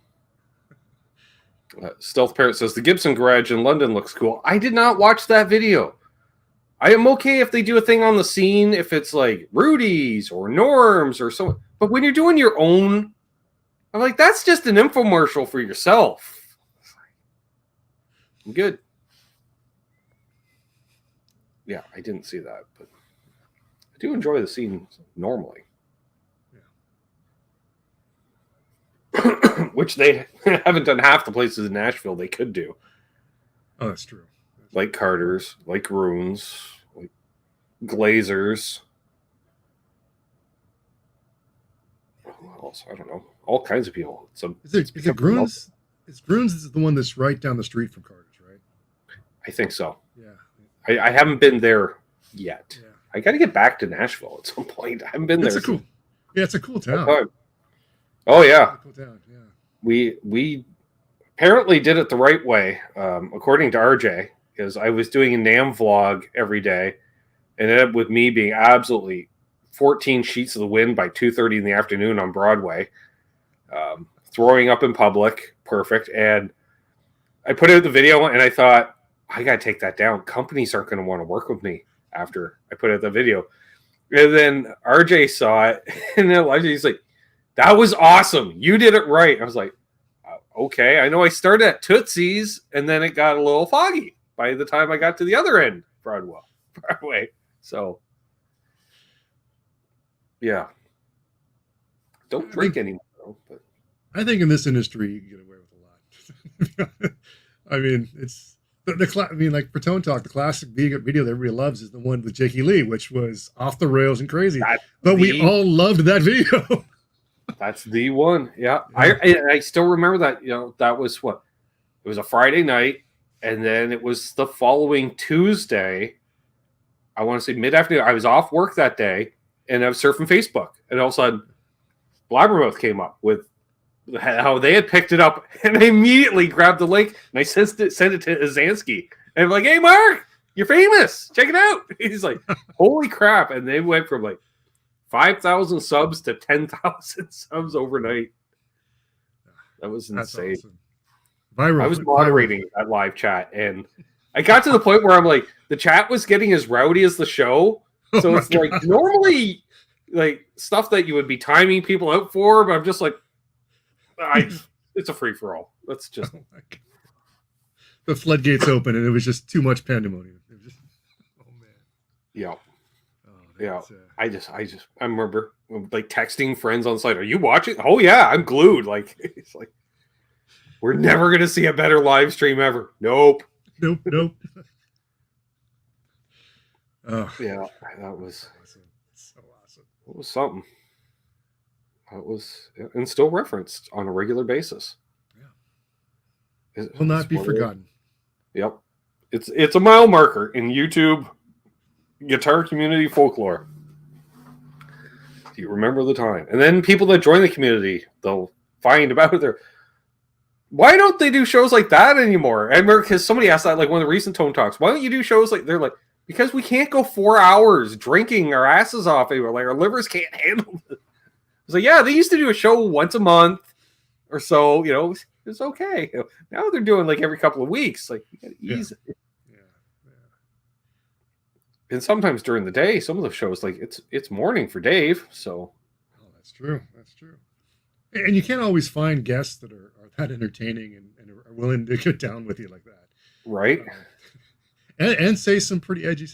Stealth Parrot says the Gibson Garage in London looks cool. I did not watch that video. I am okay if they do a thing on the scene, if it's like Rudy's or Norm's or so. But when you're doing your own, I'm like, that's just an infomercial for yourself. I'm good. Yeah, I didn't see that, but I do enjoy the scene normally. Yeah. Which they haven't done half the places in Nashville they could do. Oh, that's true. Like Carter's, like Runes, like Glazers. Who else? I don't know. All kinds of people. Is it Grunes? It's Grunes is the one that's right down the street from Carter's, right? I think so. Yeah. I haven't been there yet. Yeah. I got to get back to Nashville at some point. I haven't been there. It's a cool town. Oh yeah. Cool town. Yeah. We apparently did it the right way, according to RJ, because I was doing a NAMM vlog every day, and it ended up with me being absolutely 14 sheets of the wind by 2:30 in the afternoon on Broadway. Throwing up in public, perfect. And I put out the video, and I thought, I got to take that down. Companies aren't going to want to work with me after I put out the video. And then RJ saw it, and then he's like, that was awesome. You did it right. I was like, okay. I know I started at Tootsie's, and then it got a little foggy by the time I got to the other end, Broadway. So, yeah. Don't drink anymore, though. But. I think in this industry, you can get away with a lot. I mean, it's like for Tone Talk, the classic video that everybody loves is the one with Jakey Lee, which was off the rails and crazy. We all loved that video. That's the one. Yeah. I still remember that. You know, that was what? It was a Friday night, and then it was the following Tuesday. I want to say mid-afternoon. I was off work that day, and I was surfing Facebook, and all of a sudden, Blabbermouth came up with how they had picked it up, and I immediately grabbed the link and I sent it to Azanski. And I'm like, hey, Mark, you're famous. Check it out. He's like, holy crap. And they went from like 5,000 subs to 10,000 subs overnight. That was insane. Awesome. I was moderating that live chat, and I got to the point where I'm like, the chat was getting as rowdy as the show. So it's like normally like stuff that you would be timing people out for, but I'm just like, it's a free-for-all. Let's just the floodgates open, and it was just too much pandemonium. It was just, oh man. Yeah. Yeah. I remember like texting friends on site. Are you watching? Oh yeah, I'm glued. Like it's like we're never gonna see a better live stream ever. Nope. Oh yeah, that was so awesome. It was something. It was, and still referenced on a regular basis. Yeah, it will not be forgotten. Yep, it's a mile marker in YouTube guitar community folklore. Do you remember the time? And then people that join the community, they'll find about their. Why don't they do shows like that anymore? I remember because somebody asked that like one of the recent Tone Talks. Why don't you do shows like they're like because we can't go 4 hours drinking our asses off anymore. Like our livers can't handle it. I was like, yeah, they used to do a show once a month or so, you know, it's okay. Now they're doing like every couple of weeks. Like, you gotta ease it. Yeah. And sometimes during the day, some of the shows, like it's morning for Dave. So that's true. And you can't always find guests that are that entertaining and are willing to get down with you like that. Right. And say some pretty edgy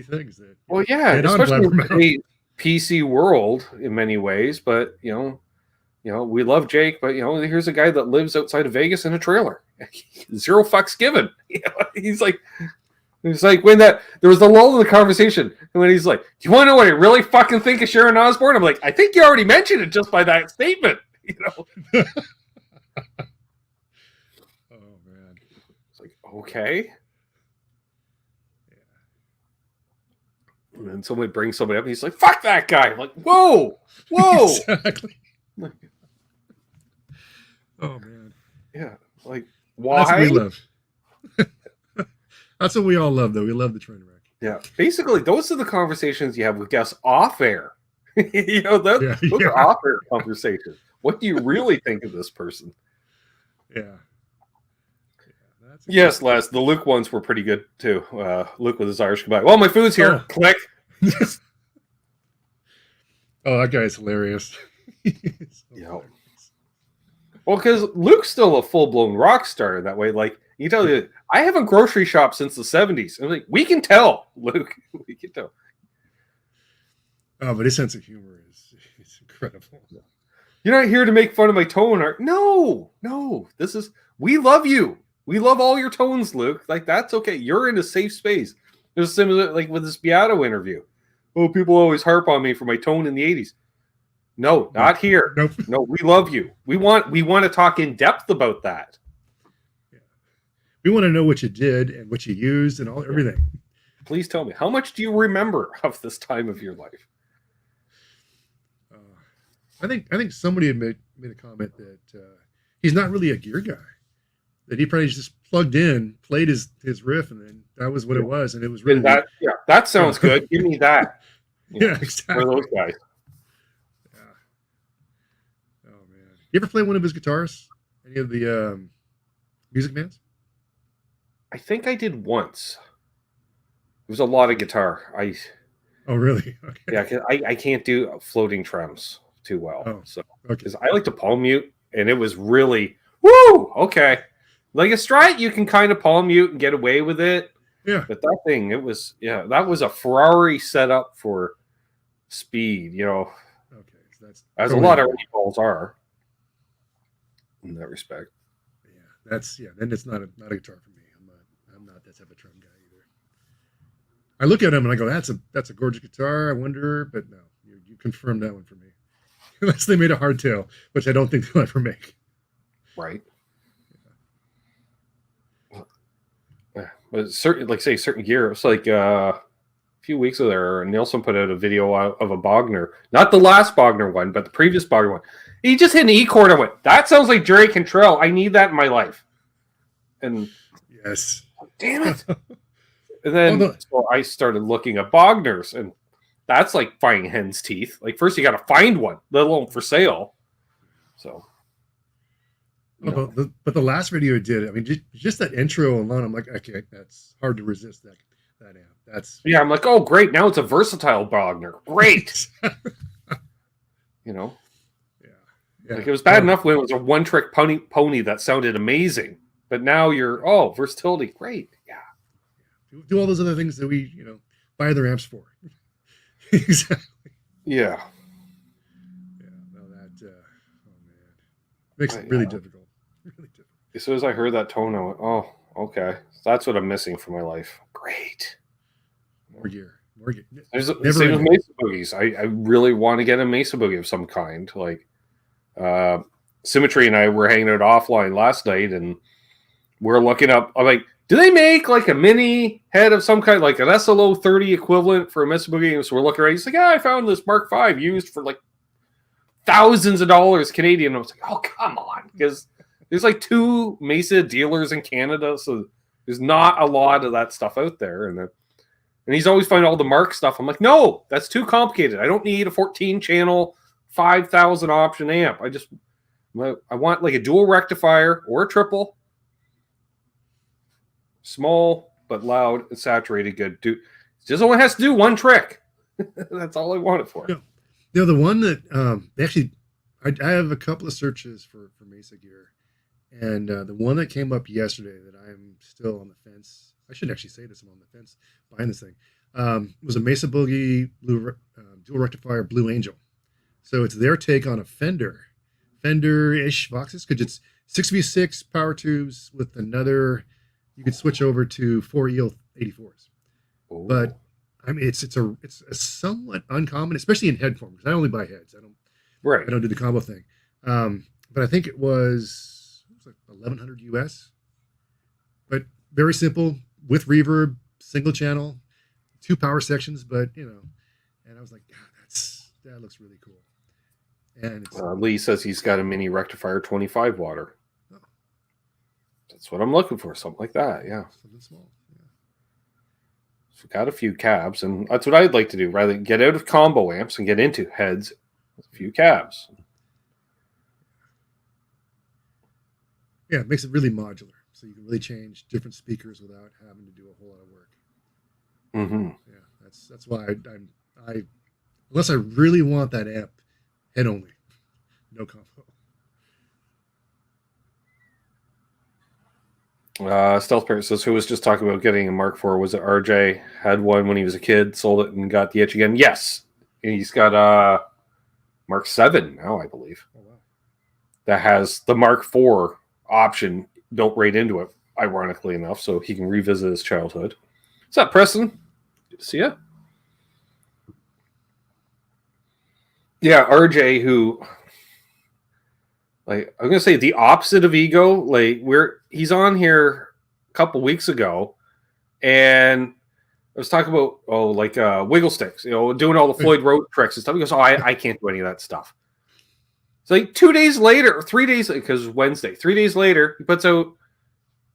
things that well, yeah, especially in the PC world in many ways, but you know, we love Jake, but you know, here's a guy that lives outside of Vegas in a trailer. 0 fucks given. You know, he's like when there was the lull in the conversation, and when he's like, do you want to know what I really fucking think of Sharon Osbourne? I'm like, I think you already mentioned it just by that statement. You know. Oh man. It's like, okay. And then somebody brings somebody up and he's like, fuck that guy. I'm like, whoa. Exactly. Oh man. Yeah. Like, why? That's what we love. That's what we all love, though. We love the train wreck. Yeah. Basically, those are the conversations you have with guests off air. You know, those are off air conversations. What do you really think of this person? Yeah. Yes, Les, the Luke ones were pretty good too. Luke with his Irish goodbye. Well, my food's here. Oh. Click. Oh, that guy's hilarious. Yeah. Well, because Luke's still a full-blown rock star in that way. Like, you tell you, I haven't grocery shopped since the 70s. I'm like, we can tell, Luke. We can tell. Oh, but his sense of humor is incredible. You're not here to make fun of my tone art. No. This is, we love you. We love all your tones, Luke. Like, that's okay. You're in a safe space. It was similar, like, with this Beato interview. Oh, people always harp on me for my tone in the 80s. No, not here. Nope. No, we love you. We want to talk in depth about that. Yeah. We want to know what you did and what you used and everything. Please tell me, how much do you remember of this time of your life? I think somebody had made a comment that he's not really a gear guy. That he probably just plugged in, played his riff, and then that was what it was, and it was really that sounds good. Give me that. Yeah, exactly. One of those guys. Yeah. Oh man, you ever play one of his guitars? Any of the Music Man's? I think I did once. It was a lot of guitar. Oh really? Okay. Yeah, 'cause I can't do floating trems too well. Oh, So okay. because I like to palm mute, and it was really woo. Okay, like a Strat, you can kind of palm mute and get away with it. Yeah. But that thing, it was that was a Ferrari setup for speed. Okay. So that's as totally a lot of different. balls are in that respect. Yeah. Then it's not a guitar for me. I'm not that type of trim guy either. I look at him and I go, that's a gorgeous guitar. I wonder, but no, you confirmed that one for me. Unless they made a hardtail, which I don't think they'll ever make. Right. Yeah. But certain gear. It's like a few weeks ago there, Nielsen put out a video of a Bogner, not the last Bogner one, but the previous Bogner one. He just hit an E chord and went, that sounds like Jerry Cantrell. I need that in my life. And yes, damn it. And then so I started looking at Bogners, and that's like finding hen's teeth. Like first you got to find one, let alone for sale. So. No. But the last video it did, I mean, just that intro alone, I'm like, okay, that's hard to resist that amp. That's I'm like, oh great, now it's a versatile Bogner. Great. Yeah. Like it was bad enough when it was a one-trick pony that sounded amazing, but now you're versatility, great. Yeah. Do all those other things that we buy other amps for. Exactly. Yeah. Yeah. No, that. Oh man, makes it really difficult. Really difficult. As soon as I heard that tone, I went, oh, okay, that's what I'm missing from my life. Great. More gear. There's same with Mesa Boogies. I really want to get a Mesa Boogie of some kind. Like Symmetry and I were hanging out offline last night, and we're looking up. I'm like, do they make like a mini head of some kind, like an SLO 30 equivalent for a Mesa Boogie? And so we're looking around. He's like, I found this Mark V used for like thousands of dollars Canadian. I was like, oh, come on. Because there's like 2 Mesa dealers in Canada, so there's not a lot of that stuff out there. And he's always finding all the Mark stuff. I'm like, no, that's too complicated. I don't need a 14-channel, 5,000 option amp. I want like a dual rectifier or a triple. Small, but loud and saturated good. Just only has to do one trick. That's all I want it for. The one that actually, I have a couple of searches for Mesa gear. And the one that came up yesterday that I'm still on the fence, I shouldn't actually say this, I'm on the fence behind this thing, was a Mesa Boogie dual rectifier Blue Angel. So it's their take on a Fender-ish Voxes, because it's 6v6 power tubes with another, you could switch over to 4 EL84s. Ooh. But I mean, it's a somewhat uncommon, especially in head form, because I only buy heads. I don't do the combo thing. But I think it was like 1,100 US, but very simple with reverb, single channel, 2 power sections, but and I was like, God, that looks really cool. And Lee says he's got a mini rectifier 25 water. Oh. That's what I'm looking for, something like that. Yeah, something small. Yeah. So got a few cabs, and that's what I'd like to do, rather than get out of combo amps and get into heads with a few cabs. Yeah, it makes it really modular, so you can really change different speakers without having to do a whole lot of work. Mm-hmm. Yeah, that's why I unless I really want that amp, head only, no combo. Stealth Parrot says, who was just talking about getting a Mark IV? Was it RJ? Had one when he was a kid, sold it, and got the itch again. Yes, he's got Mark VII now, I believe. Oh wow! That has the Mark IV option built right into it, ironically enough, so he can revisit his childhood. What's up, Preston? Good to see you. Yeah, RJ, who, like, I'm gonna say the opposite of ego. Like, he's on here a couple weeks ago, and I was talking about wiggle sticks, doing all the Floyd Rose tricks and stuff. He goes, I can't do any of that stuff. It's like 2 days later, 3 days, because Wednesday, 3 days later, he puts out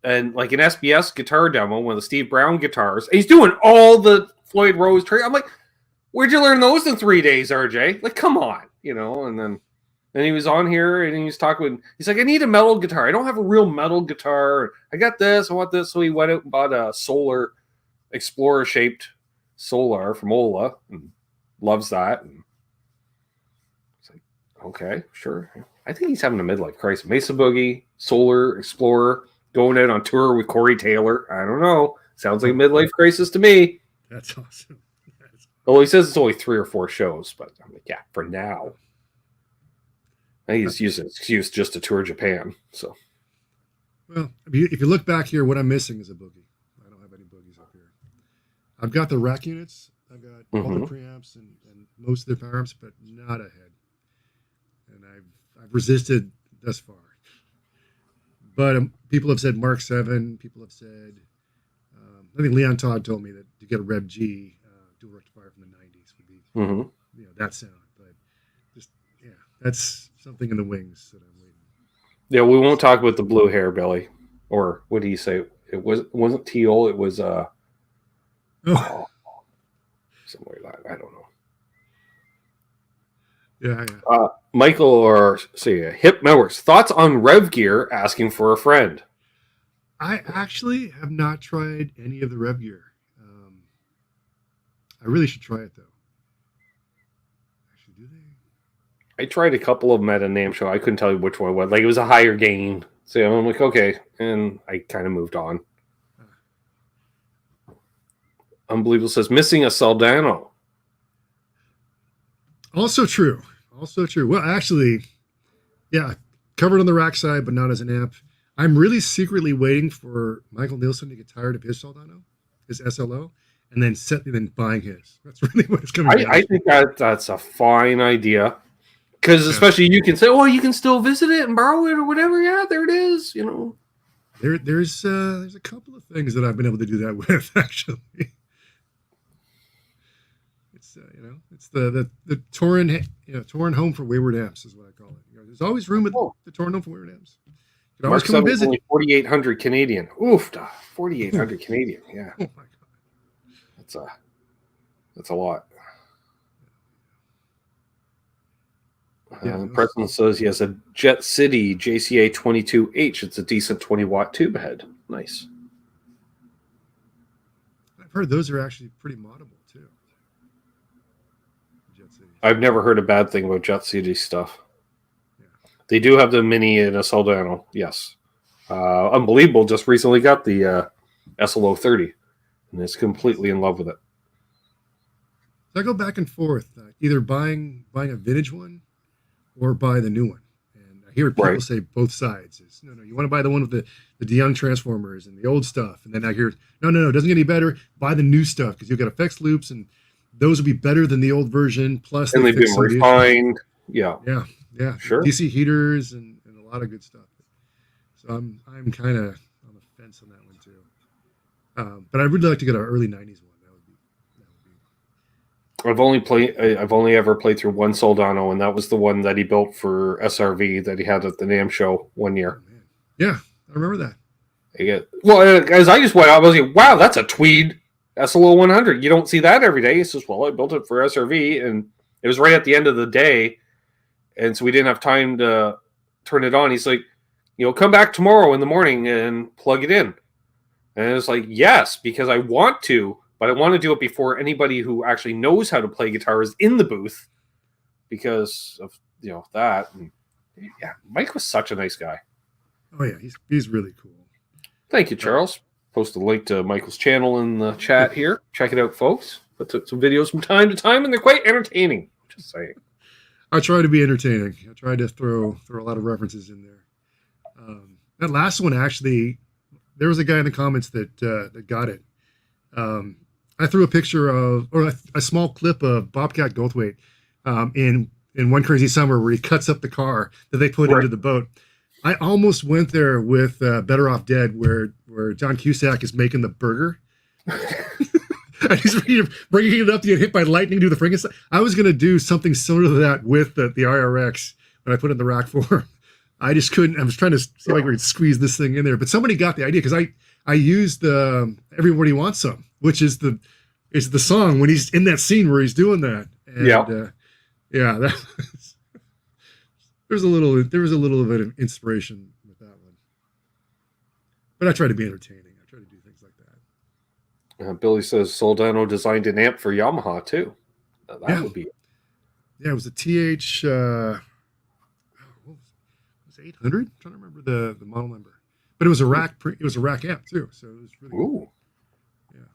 an SBS guitar demo, one of the Steve Brown guitars, and he's doing all the Floyd Rose tricks. I'm like, where'd you learn those in 3 days, RJ? Like, come on, you know. And then he was on here and he was talking. He's like, I need a metal guitar. I don't have a real metal guitar. I got this. I want this. So he went out and bought a Solar Explorer shaped Solar from Ola and loves that. And it's like, okay, sure. I think he's having a midlife crisis. Mesa Boogie, Solar Explorer, going out on tour with Corey Taylor. I don't know. Sounds like a midlife crisis to me. That's awesome. Well, he says it's only 3 or 4 shows, but I'm like, yeah, for now. I think he's using an excuse just to tour Japan. So, well, if you look back here, what I'm missing is a boogie. I don't have any boogies up here. I've got the rack units. I've got all the preamps and most of the power amps, but not a head. And I've resisted thus far. But people have said Mark 7. People have said, I think Leon Todd told me that to get a Rev G dual rectifier from the 90s would be, that sound. But just, yeah, that's something in the wings that I'm waiting. Yeah, we won't talk about the blue hair, Billy. Or what do you say? It wasn't teal. It was something like that. I don't know. Yeah. Michael or Hip Mowers, thoughts on Rev Gear asking for a friend? I actually have not tried any of the Rev Gear. I really should try it though. Actually, do they? I tried a couple of them at a NAMM show. I couldn't tell you which one it was. Like, it was a higher gain. So I'm like, okay. And I kind of moved on. Unbelievable says, missing a Soldano. Also true. Well, actually, yeah, covered on the rack side, but not as an amp. I'm really secretly waiting for Michael Nielsen to get tired of his Soldano, his SLO, and then buying his. That's really what it's going to be. I think that's a fine idea. Because especially you can say, oh, you can still visit it and borrow it or whatever. Yeah, there it is, you know. There's a couple of things that I've been able to do that with, actually. It's it's the Toren Toren home for wayward amps is what I call it. There's always room at the Toren home for wayward amps. You can always come and visit. Only 4,800 Canadian. Oof, 4,800 Canadian. Yeah. Oh my god. That's a lot. Yeah, Preston says he has a Jet City JCA 22H. It's a decent 20-watt tube head. Nice. I've heard those are actually pretty moddable too. Jet City. I've never heard a bad thing about Jet City stuff. Yeah. They do have the Mini and a Soldano. Yes. Unbelievable. Just recently got the SLO 30 and is completely in love with it. So I go back and forth, either buying a vintage one or buy the new one. And I hear people say both sides. It's, no, you want to buy the one with the DeYoung transformers and the old stuff. And then I hear, no, it doesn't get any better. Buy the new stuff because you've got effects loops and those will be better than the old version. Plus, and they've been refined. Yeah, sure. DC heaters and a lot of good stuff. So I'm kind of on the fence on that one too. But I'd really like to get an early '90s one. I've only ever played through one Soldano, and that was the one that he built for SRV that he had at the NAMM show one year. Oh, yeah, I remember that. As I just went out, I was like, wow, that's a Tweed SLO 100. You don't see that every day. He says, well, I built it for SRV, and it was right at the end of the day, and so we didn't have time to turn it on. He's like, come back tomorrow in the morning and plug it in. And it's like, yes, because I want to, but I want to do it before anybody who actually knows how to play guitar is in the booth because of that. And yeah, Mike was such a nice guy. Oh yeah, he's really cool. Thank you, Charles. Post a link to Michael's channel in the chat here. Check it out, folks. Put some videos from time to time, and they're quite entertaining. Just saying. I try to be entertaining. I try to throw a lot of references in there. That last one, actually, there was a guy in the comments that got it. I threw a picture of, or a small clip of Bobcat Goldthwait in One Crazy Summer where he cuts up the car that they put into the boat. I almost went there with Better Off Dead where John Cusack is making the burger. And he's bringing it up to get hit by lightning, do the Frankenstein. I was going to do something similar to that with the IR-X when I put it in the rack for him. I just couldn't. I was trying to see if I could squeeze this thing in there. But somebody got the idea because I used the Everybody Wants Some, which is It's the song when he's in that scene where he's doing that. And, yeah, that was, there was a little bit of inspiration with that one. But I try to be entertaining. I try to do things like that. Billy says Soldano designed an amp for Yamaha too. That would be. Yeah, it was a TH. What was it, 800? I'm trying to remember the model number. But it was a rack. It was a rack amp too. So it was really. Ooh. Good. Yeah.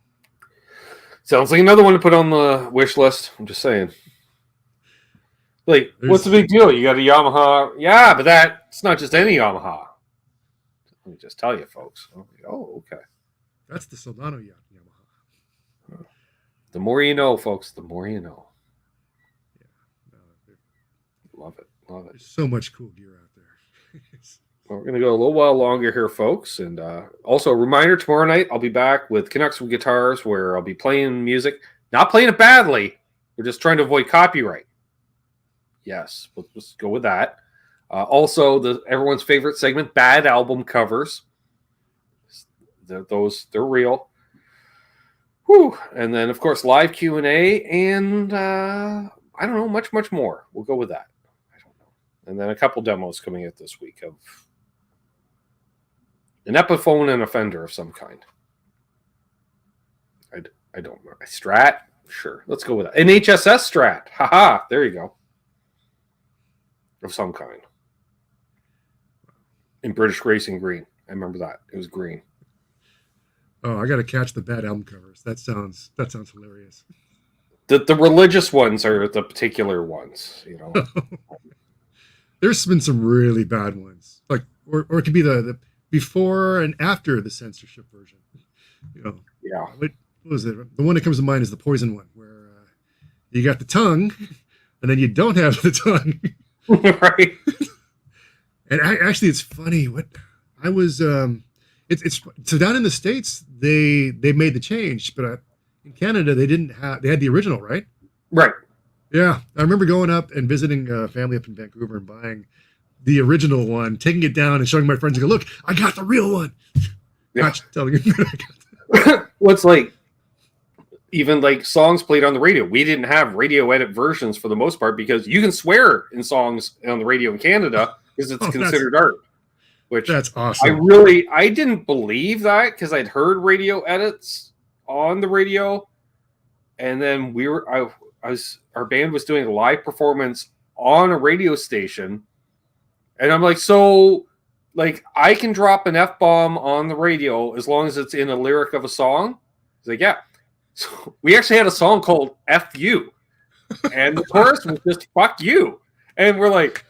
Sounds like another one to put on the wish list. I'm just saying. Like, what's the big deal? You got a Yamaha. Yeah, but it's not just any Yamaha. Let me just tell you, folks. Oh, okay. That's the Soldano Yamaha. The more you know, folks, the more you know. Yeah. Love it. Love it. There's so much cool gear out there. Well, we're going to go a little while longer here, folks. And also a reminder, tomorrow night I'll be back with Connects with Guitars, where I'll be playing music. Not playing it badly. We're just trying to avoid copyright. Yes, let's go with that. Also, everyone's favorite segment, bad album covers. They're real. Whew. And then, of course, live Q&A, and I don't know, much more. We'll go with that. I don't know. And then a couple demos coming out this week of an Epiphone and a Fender of some kind. I don't know. A Strat? Sure. Let's go with that. An HSS Strat. Haha. There you go. Of some kind. In British Racing green. I remember that. It was green. Oh, I got to catch the bad album covers. That sounds hilarious. The religious ones are the particular ones, you know. There's been some really bad ones. Like or it could be the before and after the censorship version. You know. Yeah. What was it? The one that comes to mind is the Poison one, where you got the tongue and then you don't have the tongue. Right. And actually, it's funny. What I was, it's so down in the States they made the change, but in Canada they didn't have. They had the original, right? Right. Yeah, I remember going up and visiting a family up in Vancouver and buying the original one, taking it down and showing my friends and go, "Look, I got the real one." Yeah. Not telling you. What's like. Even like songs played on the radio. We didn't have radio edit versions for the most part because you can swear in songs on the radio in Canada because it's considered art. Which that's awesome. I didn't believe that because I'd heard radio edits on the radio, and then our band was doing a live performance on a radio station, and I'm like, so like I can drop an F-bomb on the radio as long as it's in a lyric of a song. He's like, yeah. So we actually had a song called F You, and the chorus was just fuck you. And we're like,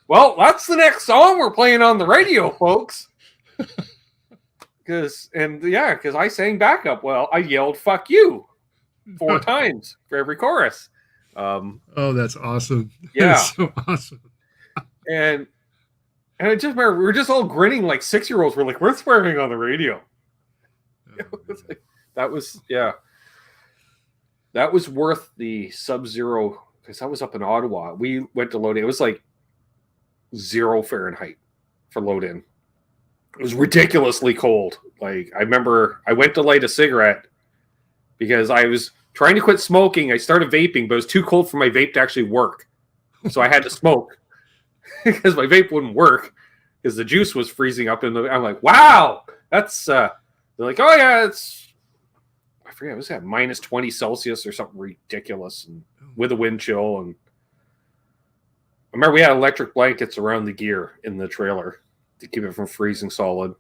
well, that's the next song we're playing on the radio, folks. Because I sang backup. Well, I yelled fuck you 4 times for every chorus. Oh, that's awesome. Yeah. That's so awesome. And I just remember we were just all grinning like 6-year-olds. We're like, we're swearing on the radio. That was, yeah. That was worth the sub-zero, because I was up in Ottawa. We went to load in. It was like 0 Fahrenheit for load in. It was ridiculously cold. Like, I remember I went to light a cigarette because I was trying to quit smoking. I started vaping, but it was too cold for my vape to actually work. So I had to smoke because my vape wouldn't work because the juice was freezing up. I'm like, wow, that's, they're like, oh yeah, it's, I forget, it was at minus 20 Celsius or something ridiculous, and with a wind chill. And I remember we had electric blankets around the gear in the trailer to keep it from freezing solid.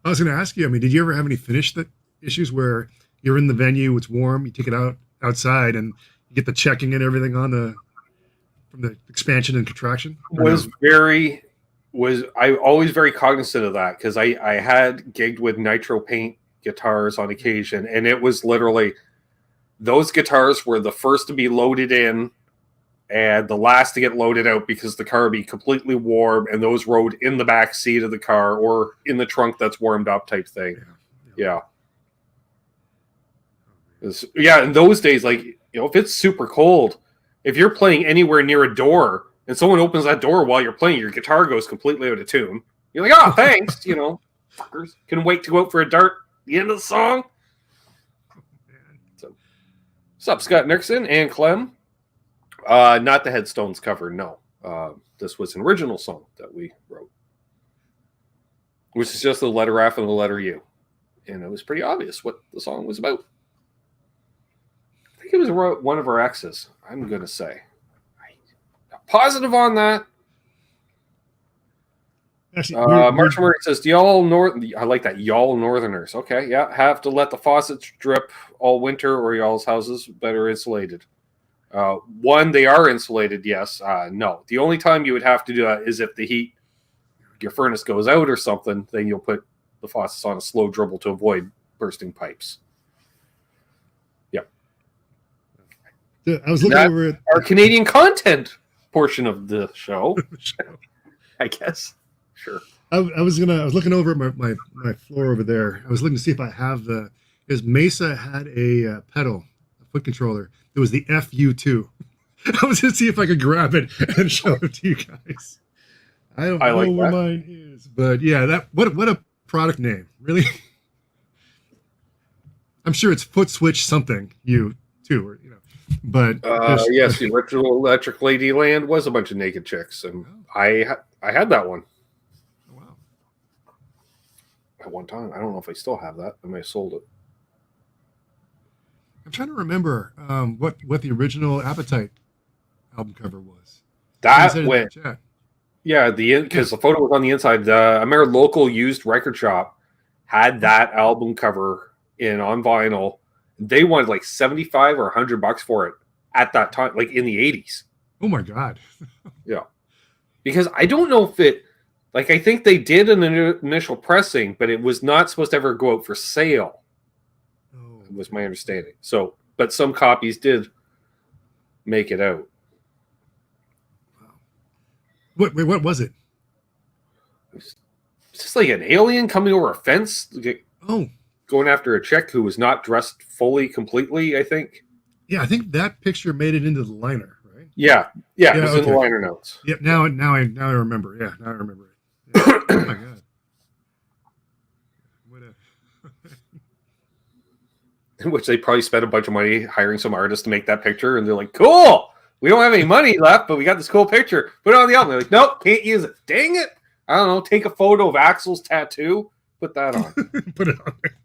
I was going to ask you, I mean, did you ever have any finish issues where you're in the venue, it's warm, you take it outside, and you get the checking and everything from the expansion and contraction? I always very cognizant of that because I had gigged with nitro paint guitars on occasion, and it was literally those guitars were the first to be loaded in and the last to get loaded out because the car would be completely warm, and those rode in the back seat of the car or in the trunk that's warmed up type thing. Yeah. In those days, like, you know, if it's super cold, if you're playing anywhere near a door and someone opens that door while you're playing, your guitar goes completely out of tune. You're like, oh, thanks, you know, fuckers. Can wait to go out for a dart at the end of the song. Sup, Scott Nixon and Clem. Not the Headstones cover, no. This was an original song that we wrote, which is just the letter F and the letter U. And it was pretty obvious what the song was about. I think it was one of our exes, I'm going to say. I'm positive on that. Actually, March Murray says, I like that, y'all Northerners. Okay, yeah, have to let the faucets drip all winter or y'all's houses better insulated. One, they are insulated, yes. No, the only time you would have to do that is if the heat, your furnace goes out or something, then you'll put the faucets on a slow dribble to avoid bursting pipes. Yep. I was looking over at our Canadian content portion of the show. I guess. Sure. I was looking over at my floor over there. I was looking to see if I have because Mesa had a pedal, a foot controller. It was the FU2. I was going to see if I could grab it and show it to you guys. I don't know like where that. mine is, but yeah, what a product name, really. I'm sure it's Foot Switch something U2, or but yes, the original Electric Lady Land was a bunch of naked chicks, and I had that one. Wow. At one time. I don't know if I still have that. I may have sold it. I'm trying to remember what the original Appetite album cover was. That went. Yeah, because the photo was on the inside. I remember local used record shop had that album cover on vinyl. They wanted like $75 or $100 for it at that time, like in the 80s. Oh my God. Yeah. Because I don't know if it, like, I think they did an initial pressing, but it was not supposed to ever go out for sale. Oh. Was my understanding. So, but some copies did make it out. What was it? It's just like an alien coming over a fence. Going after a chick who was not dressed completely, I think. Yeah, I think that picture made it into the liner, right? Yeah, it was in the liner notes. Yep, now I remember. Yeah, now I remember it. Yeah. Oh my God. Which they probably spent a bunch of money hiring some artist to make that picture, and they're like, cool! We don't have any money left, but we got this cool picture. Put it on the album. They're like, nope, can't use it. Dang it! I don't know. Take a photo of Axel's tattoo. Put that on. Put it on there.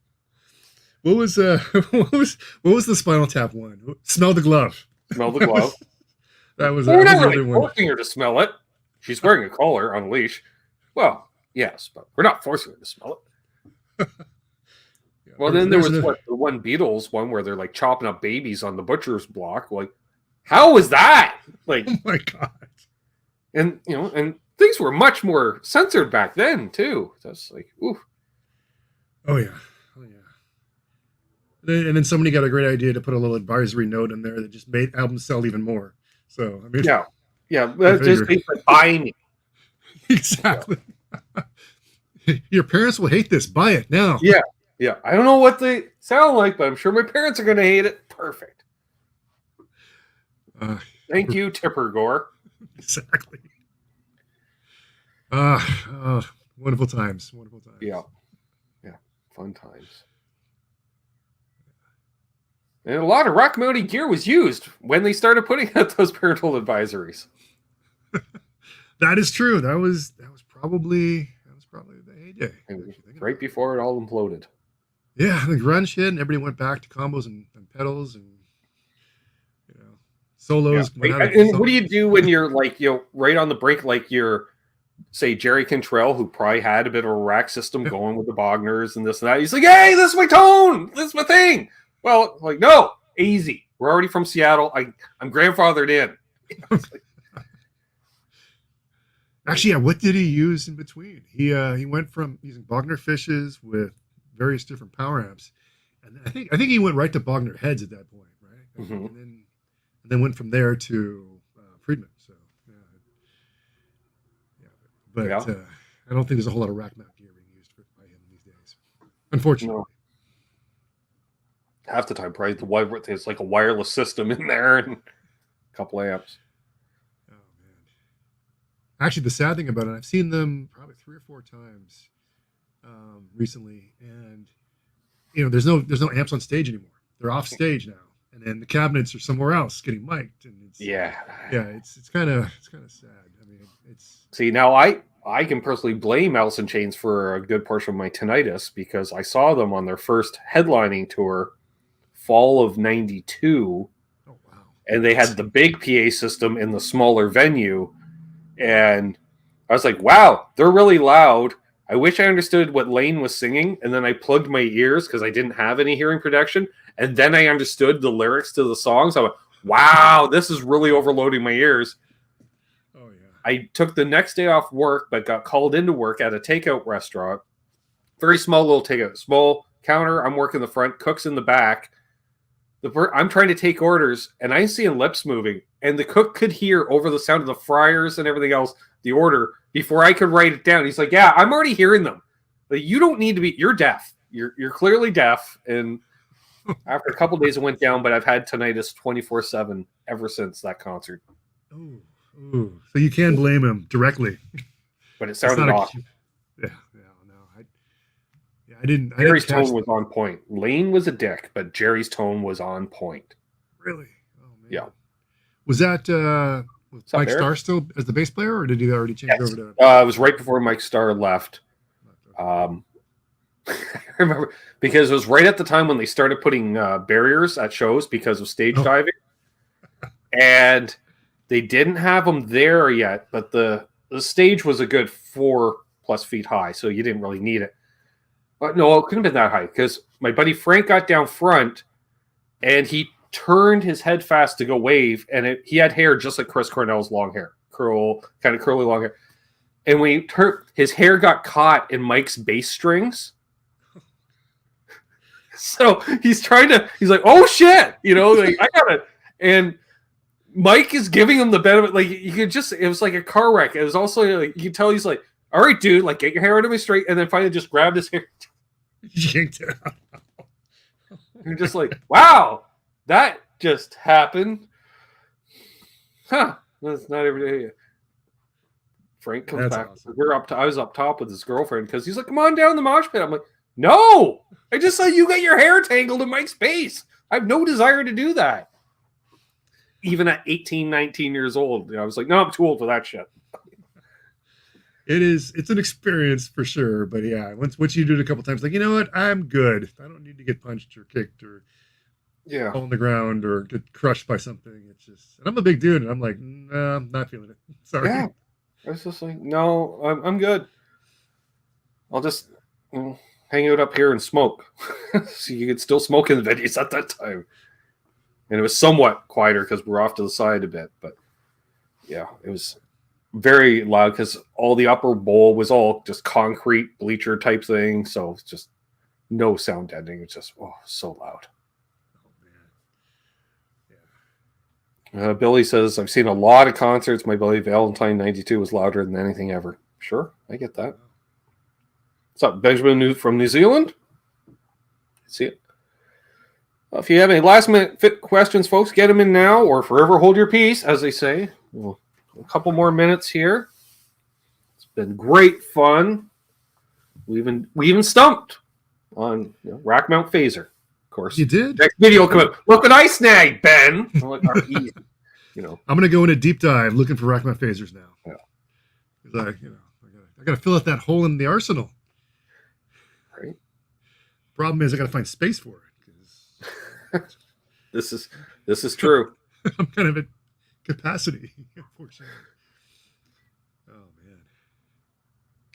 What was the Spinal Tap one? Smell the glove. Smell the glove. We're not really forcing her to smell it. She's wearing a collar on a leash. Well, yes, but we're not forcing her to smell it. Well, then there was the one Beatles one where they're like chopping up babies on the butcher's block. Like, how was that? Like, oh my God. And and things were much more censored back then too. That's like, ooh. Oh yeah. And then somebody got a great idea to put a little advisory note in there that just made albums sell even more. So I mean, yeah, just buy me. Exactly. Yeah. Your parents will hate this. Buy it now. Yeah. I don't know what they sound like, but I'm sure my parents are going to hate it. Perfect. Thank you, Tipper Gore. Exactly. Wonderful times. Yeah. Fun times. And a lot of rock mounting gear was used when they started putting out those parental advisories. That is true. That was probably the heyday. Right before it all imploded. Yeah, the grunge hit, and everybody went back to combos and pedals and solos. Yeah. And what do you do when you're like right on the brink, like you're, say, Jerry Cantrell, who probably had a bit of a rack system going with the Bogners and this and that. He's like, hey, this is my tone. This is my thing. Well, like, no, easy. We're already from Seattle. I'm grandfathered in. Actually, yeah. What did he use in between? He went from using Bogner fishes with various different power amps, and I think he went right to Bogner heads at that point, right? Mm-hmm. And then went from there to Friedman. So but I don't think there's a whole lot of rack mount gear being used by him these days, unfortunately. No. Half the time, probably there's like a wireless system in there and a couple amps. Oh man! Actually, the sad thing about it, I've seen them probably 3 or 4 times recently, and there's no amps on stage anymore. They're off stage now, and then the cabinets are somewhere else getting mic'd, and it's it's kind of sad. I mean, it's see now I can personally blame Alice in Chains for a good portion of my tinnitus because I saw them on their first headlining tour, fall of '92. oh wow, And they had the big PA system in the smaller venue. And I was like, wow, they're really loud. I wish I understood what Lane was singing. And then I plugged my ears because I didn't have any hearing protection. And then I understood the lyrics to the songs. I went, wow, this is really overloading my ears. oh yeah. I took the next day off work, but got called into work at a takeout restaurant. Very small little takeout. Small counter. I'm working the front, cooks in the back. I'm trying to take orders, and I'm seeing lips moving, and the cook could hear over the sound of the fryers and everything else the order before I could write it down. He's like, "Yeah, I'm already hearing them. But you don't need to be. You're deaf. You're clearly deaf." And after a couple of days, it went down, but I've had tinnitus 24/7 ever since that concert. Ooh. So you can blame him directly, but it sounded awesome. I didn't. Jerry's tone was on point. Lane was a dick, but Jerry's tone was on point. Really? Oh man. Yeah. Was that was Mike Starr still as the bass player, or did he already change over to? It was right before Mike Starr left. I remember because it was right at the time when they started putting barriers at shows because of stage diving, and they didn't have them there yet. But the stage was a good 4+ feet high, so you didn't really need it. But no, it couldn't have been that high because my buddy Frank got down front and he turned his head fast to go wave, and he had hair just like Chris Cornell's long hair, kind of curly long hair. And when he turned, his hair got caught in Mike's bass strings. So he's like, oh shit, like I got it. And Mike is giving him the benefit, like it was like a car wreck. It was also like you can tell he's like, all right, dude, like get your hair out of me straight, and then finally just grabbed his hair. Yanked it out. You're just like, wow, that just happened. Huh. That's not every day. Frank comes back. Awesome. I was up top with his girlfriend because he's like, come on down the mosh pit. I'm like, no, I just saw you get your hair tangled in Mike's face. I have no desire to do that. Even at 18, 19 years old, I was like, no, I'm too old for that shit. It's an experience for sure. But yeah, once you do it a couple times, like, you know what, I'm good. I don't need to get punched or kicked or fall on the ground or get crushed by something. It's just, and I'm a big dude, and I'm like, nah, I'm not feeling it. Sorry. Yeah. I was just like, no, I'm good. I'll just hang out up here and smoke. So you could still smoke in the venues at that time. And it was somewhat quieter because we're off to the side a bit. But yeah, it was very loud because all the upper bowl was all just concrete bleacher type thing. So it's just no sound ending. It's just, so loud. Billy says, I've seen a lot of concerts. My buddy Valentine 92 was louder than anything ever. Sure, I get that. What's up, Benjamin from New Zealand? See it. Well, if you have any last-minute fit questions, folks, get them in now or forever hold your peace, as they say. Well, a couple more minutes here. It's been great fun. We even stumped on rack mount phaser. Course. You did? Next video will come up. Look what I snagged, Ben. I'm like, easy. I'm gonna go in a deep dive looking for rack mount phasers now. Yeah. I gotta fill out that hole in the arsenal. Right. Problem is I gotta find space for it. This is true. I'm kind of at capacity, unfortunately. Oh man.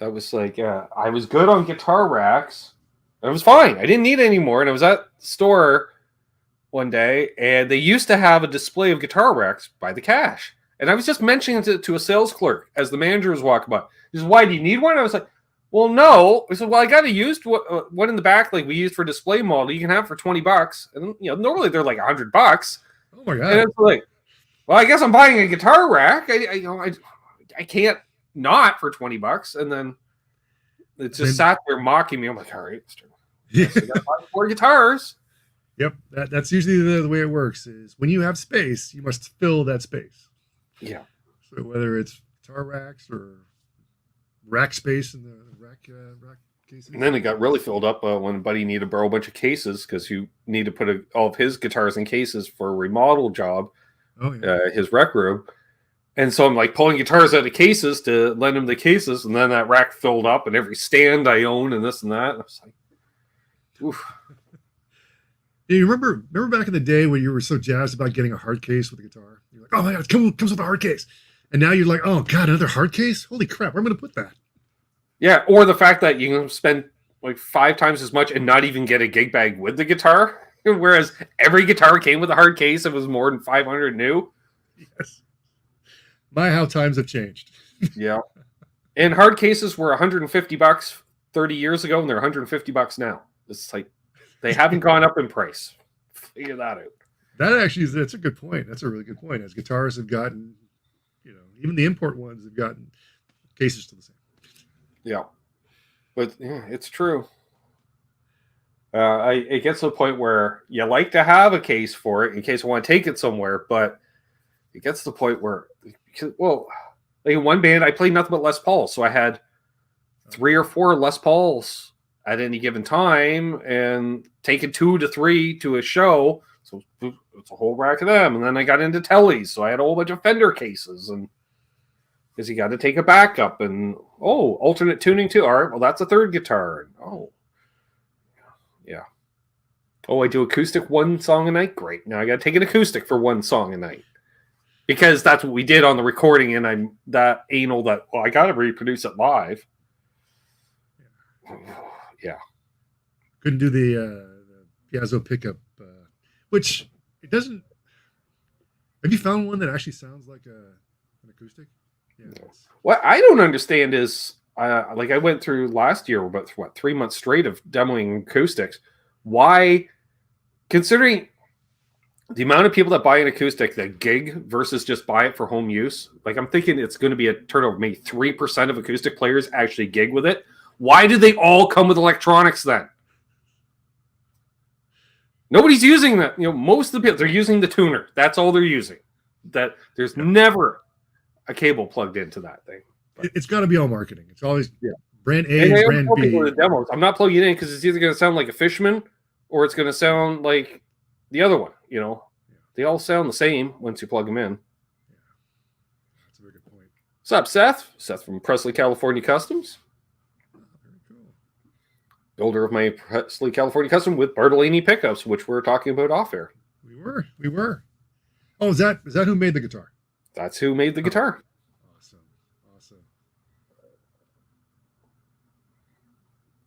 That was like, I was good on guitar racks. It was fine. I didn't need any more. And I was at the store one day, and they used to have a display of guitar racks by the cash. And I was just mentioning it to a sales clerk as the manager was walking by. He said, why, do you need one? I was like, well, no. I said, well, I got a used one in the back, like we used for display model. You can have for $20. And, normally they're like $100. Oh, my God. And it's like, well, I guess I'm buying a guitar rack. I can't not for $20. And then it just sat there mocking me. I'm like, all right, I got 4 guitars. Yep, that's usually the way it works. Is when you have space, you must fill that space. Yeah. So whether it's guitar racks or rack space in the rack cases. And then it got really filled up when Buddy needed to borrow a bunch of cases because you need to put all of his guitars in cases for a remodel job, his rec room. And so I'm like pulling guitars out of cases to lend him the cases, and then that rack filled up, and every stand I own and this and that. And I was like, oof. You remember back in the day when you were so jazzed about getting a hard case with a guitar? You're like, oh my God, it comes with a hard case. And now you're like, oh God, another hard case? Holy crap, where am I going to put that? Yeah, or the fact that you can spend like 5 times as much and not even get a gig bag with the guitar, whereas every guitar came with a hard case. It was more than 500 new. Yes. My, how times have changed. Yeah. And hard cases were $150 30 years ago, and they're $150 now. It's like they haven't gone up in price. Figure that out. That's a good point. That's a really good point. As guitars have gotten, even the import ones have gotten cases to the same. Yeah. But yeah, it's true. It gets to the point where you like to have a case for it in case you want to take it somewhere, but it gets to the point where, like in one band, I played nothing but Les Pauls, so I had 3 or 4 Les Pauls at any given time, and taking 2 to 3 to a show, so it's a whole rack of them. And then I got into Tellys, so I had a whole bunch of Fender cases, and because you got to take a backup, and alternate tuning too. All right, well that's a third guitar. And, yeah. Oh, I do acoustic 1 song a night. Great. Now I got to take an acoustic for 1 song a night because that's what we did on the recording. And I'm that anal that I got to reproduce it live. Yeah. Couldn't do the piezo pickup, which it doesn't. Have you found one that actually sounds like an acoustic? Yeah. What I don't understand is, like I went through last year about 3 months straight of demoing acoustics. Why, considering the amount of people that buy an acoustic that gig versus just buy it for home use, like I'm thinking it's going to be a turnover. Maybe 3% of acoustic players actually gig with it. Why do they all come with electronics then? Nobody's using that. Most of the people, they're using the tuner. That's all they're using. That there's never a cable plugged into that thing. But it's got to be all marketing. It's always brand A and brand B. The demos. I'm not plugging it in because it's either going to sound like a Fishman or it's going to sound like the other one. They all sound the same once you plug them in. Yeah. That's a very good point. What's up, Seth? Seth from Presley, California Customs. Very cool. Builder of my Presley, California Custom with Bartolini pickups, which we were talking about off air. We were. Oh, is that who made the guitar? That's who made the guitar.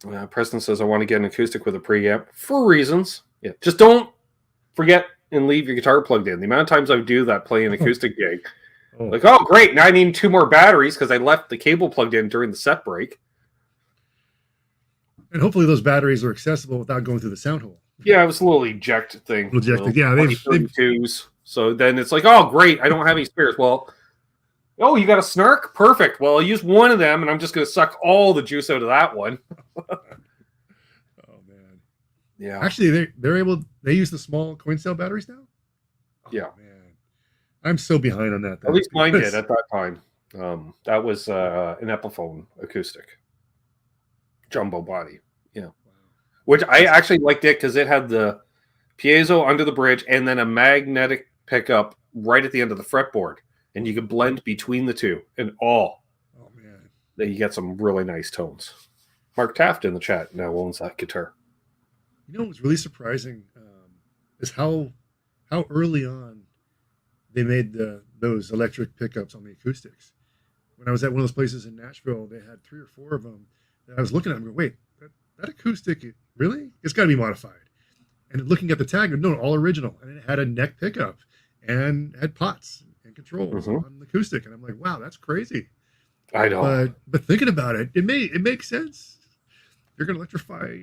Awesome. Preston says, I want to get an acoustic with a preamp for reasons. Yeah, just don't forget and leave your guitar plugged in. The amount of times I would do that playing an acoustic gig. Like, oh, great. Now I need 2 more batteries because I left the cable plugged in during the set break. And hopefully those batteries are accessible without going through the sound hole. Yeah, it was a little eject thing. Ejected, yeah. They've 32s. So then it's like, oh, great. I don't have any spares. Well, you got a snark? Perfect. Well, I'll use one of them, and I'm just going to suck all the juice out of that one. Oh, man. Yeah. Actually, they use the small coin cell batteries now? Oh, yeah. Man. I'm so behind on that. At least mine did at that time. That was an Epiphone acoustic. Jumbo body. Yeah. Wow. Which I actually liked it because it had the piezo under the bridge and then a magnetic pickup right at the end of the fretboard. And you could blend between the two and oh man, that you get some really nice tones. Mark Taft in the chat now owns that guitar. What's really surprising is how early on they made those electric pickups on the acoustics. When I was at one of those places in Nashville, they had 3 or 4 of them. And I was looking at them and going, wait, that acoustic, really? It's got to be modified. And looking at the tag, no, all original. And it had a neck pickup and had pots and controls on the acoustic. And I'm like, wow, that's crazy. I know. But thinking about it, it makes sense. You're going to electrify,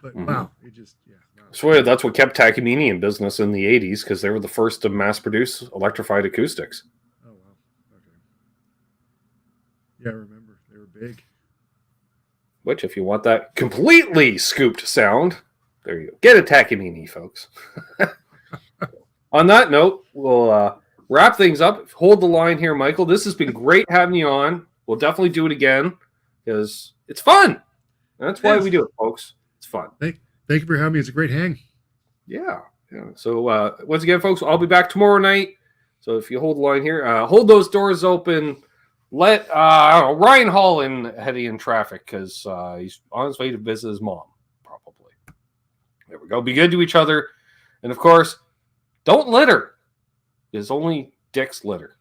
But wow, it just, wow. So that's what kept Takamine in business in the 80s because they were the first to mass produce electrified acoustics. Oh, wow. Okay. Yeah, I remember. They were big. Which, if you want that completely scooped sound, there you go. Get a Takamine, folks. On that note, we'll wrap things up. Hold the line here, Michael. This has been great having you on. We'll definitely do it again because it's fun. And that's why we do it, folks. It's fun. Thank you for having me. It's a great hang. Yeah. So once again, folks, I'll be back tomorrow night. So if you hold the line here, hold those doors open. Let I don't know, Ryan Hall heading in traffic because he's on his way to visit his mom, probably. There we go. Be good to each other. And of course, don't litter. Because only dicks litter.